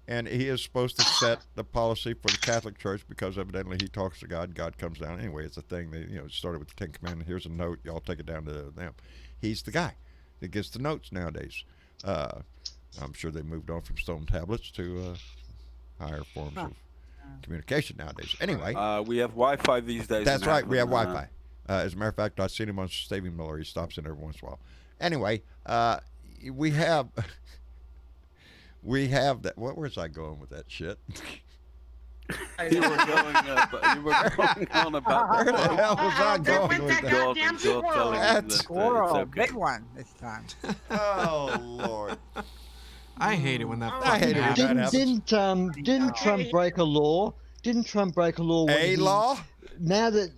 and he is supposed to set the policy for the Catholic Church because evidently he talks to God. God comes down. Anyway, it's a thing. They, it started with the Ten Commandments. Here's a note. Y'all take it down to them. He's the guy that gets the notes nowadays. I'm sure they moved on from stone tablets to higher forms of communication nowadays. Anyway, we have Wi-Fi these days. That's right. We have Wi-Fi. As a matter of fact, I've seen him on Staving Miller. He stops in every once in a while. Anyway, we have that. What was I going with that shit? You were going on about where the hell was I going with that? That's squirrel, big one this time. Oh Lord. I hate it when that. I hate it when that happens. Didn't Trump break a law? Didn't Trump break a law? A law? Now that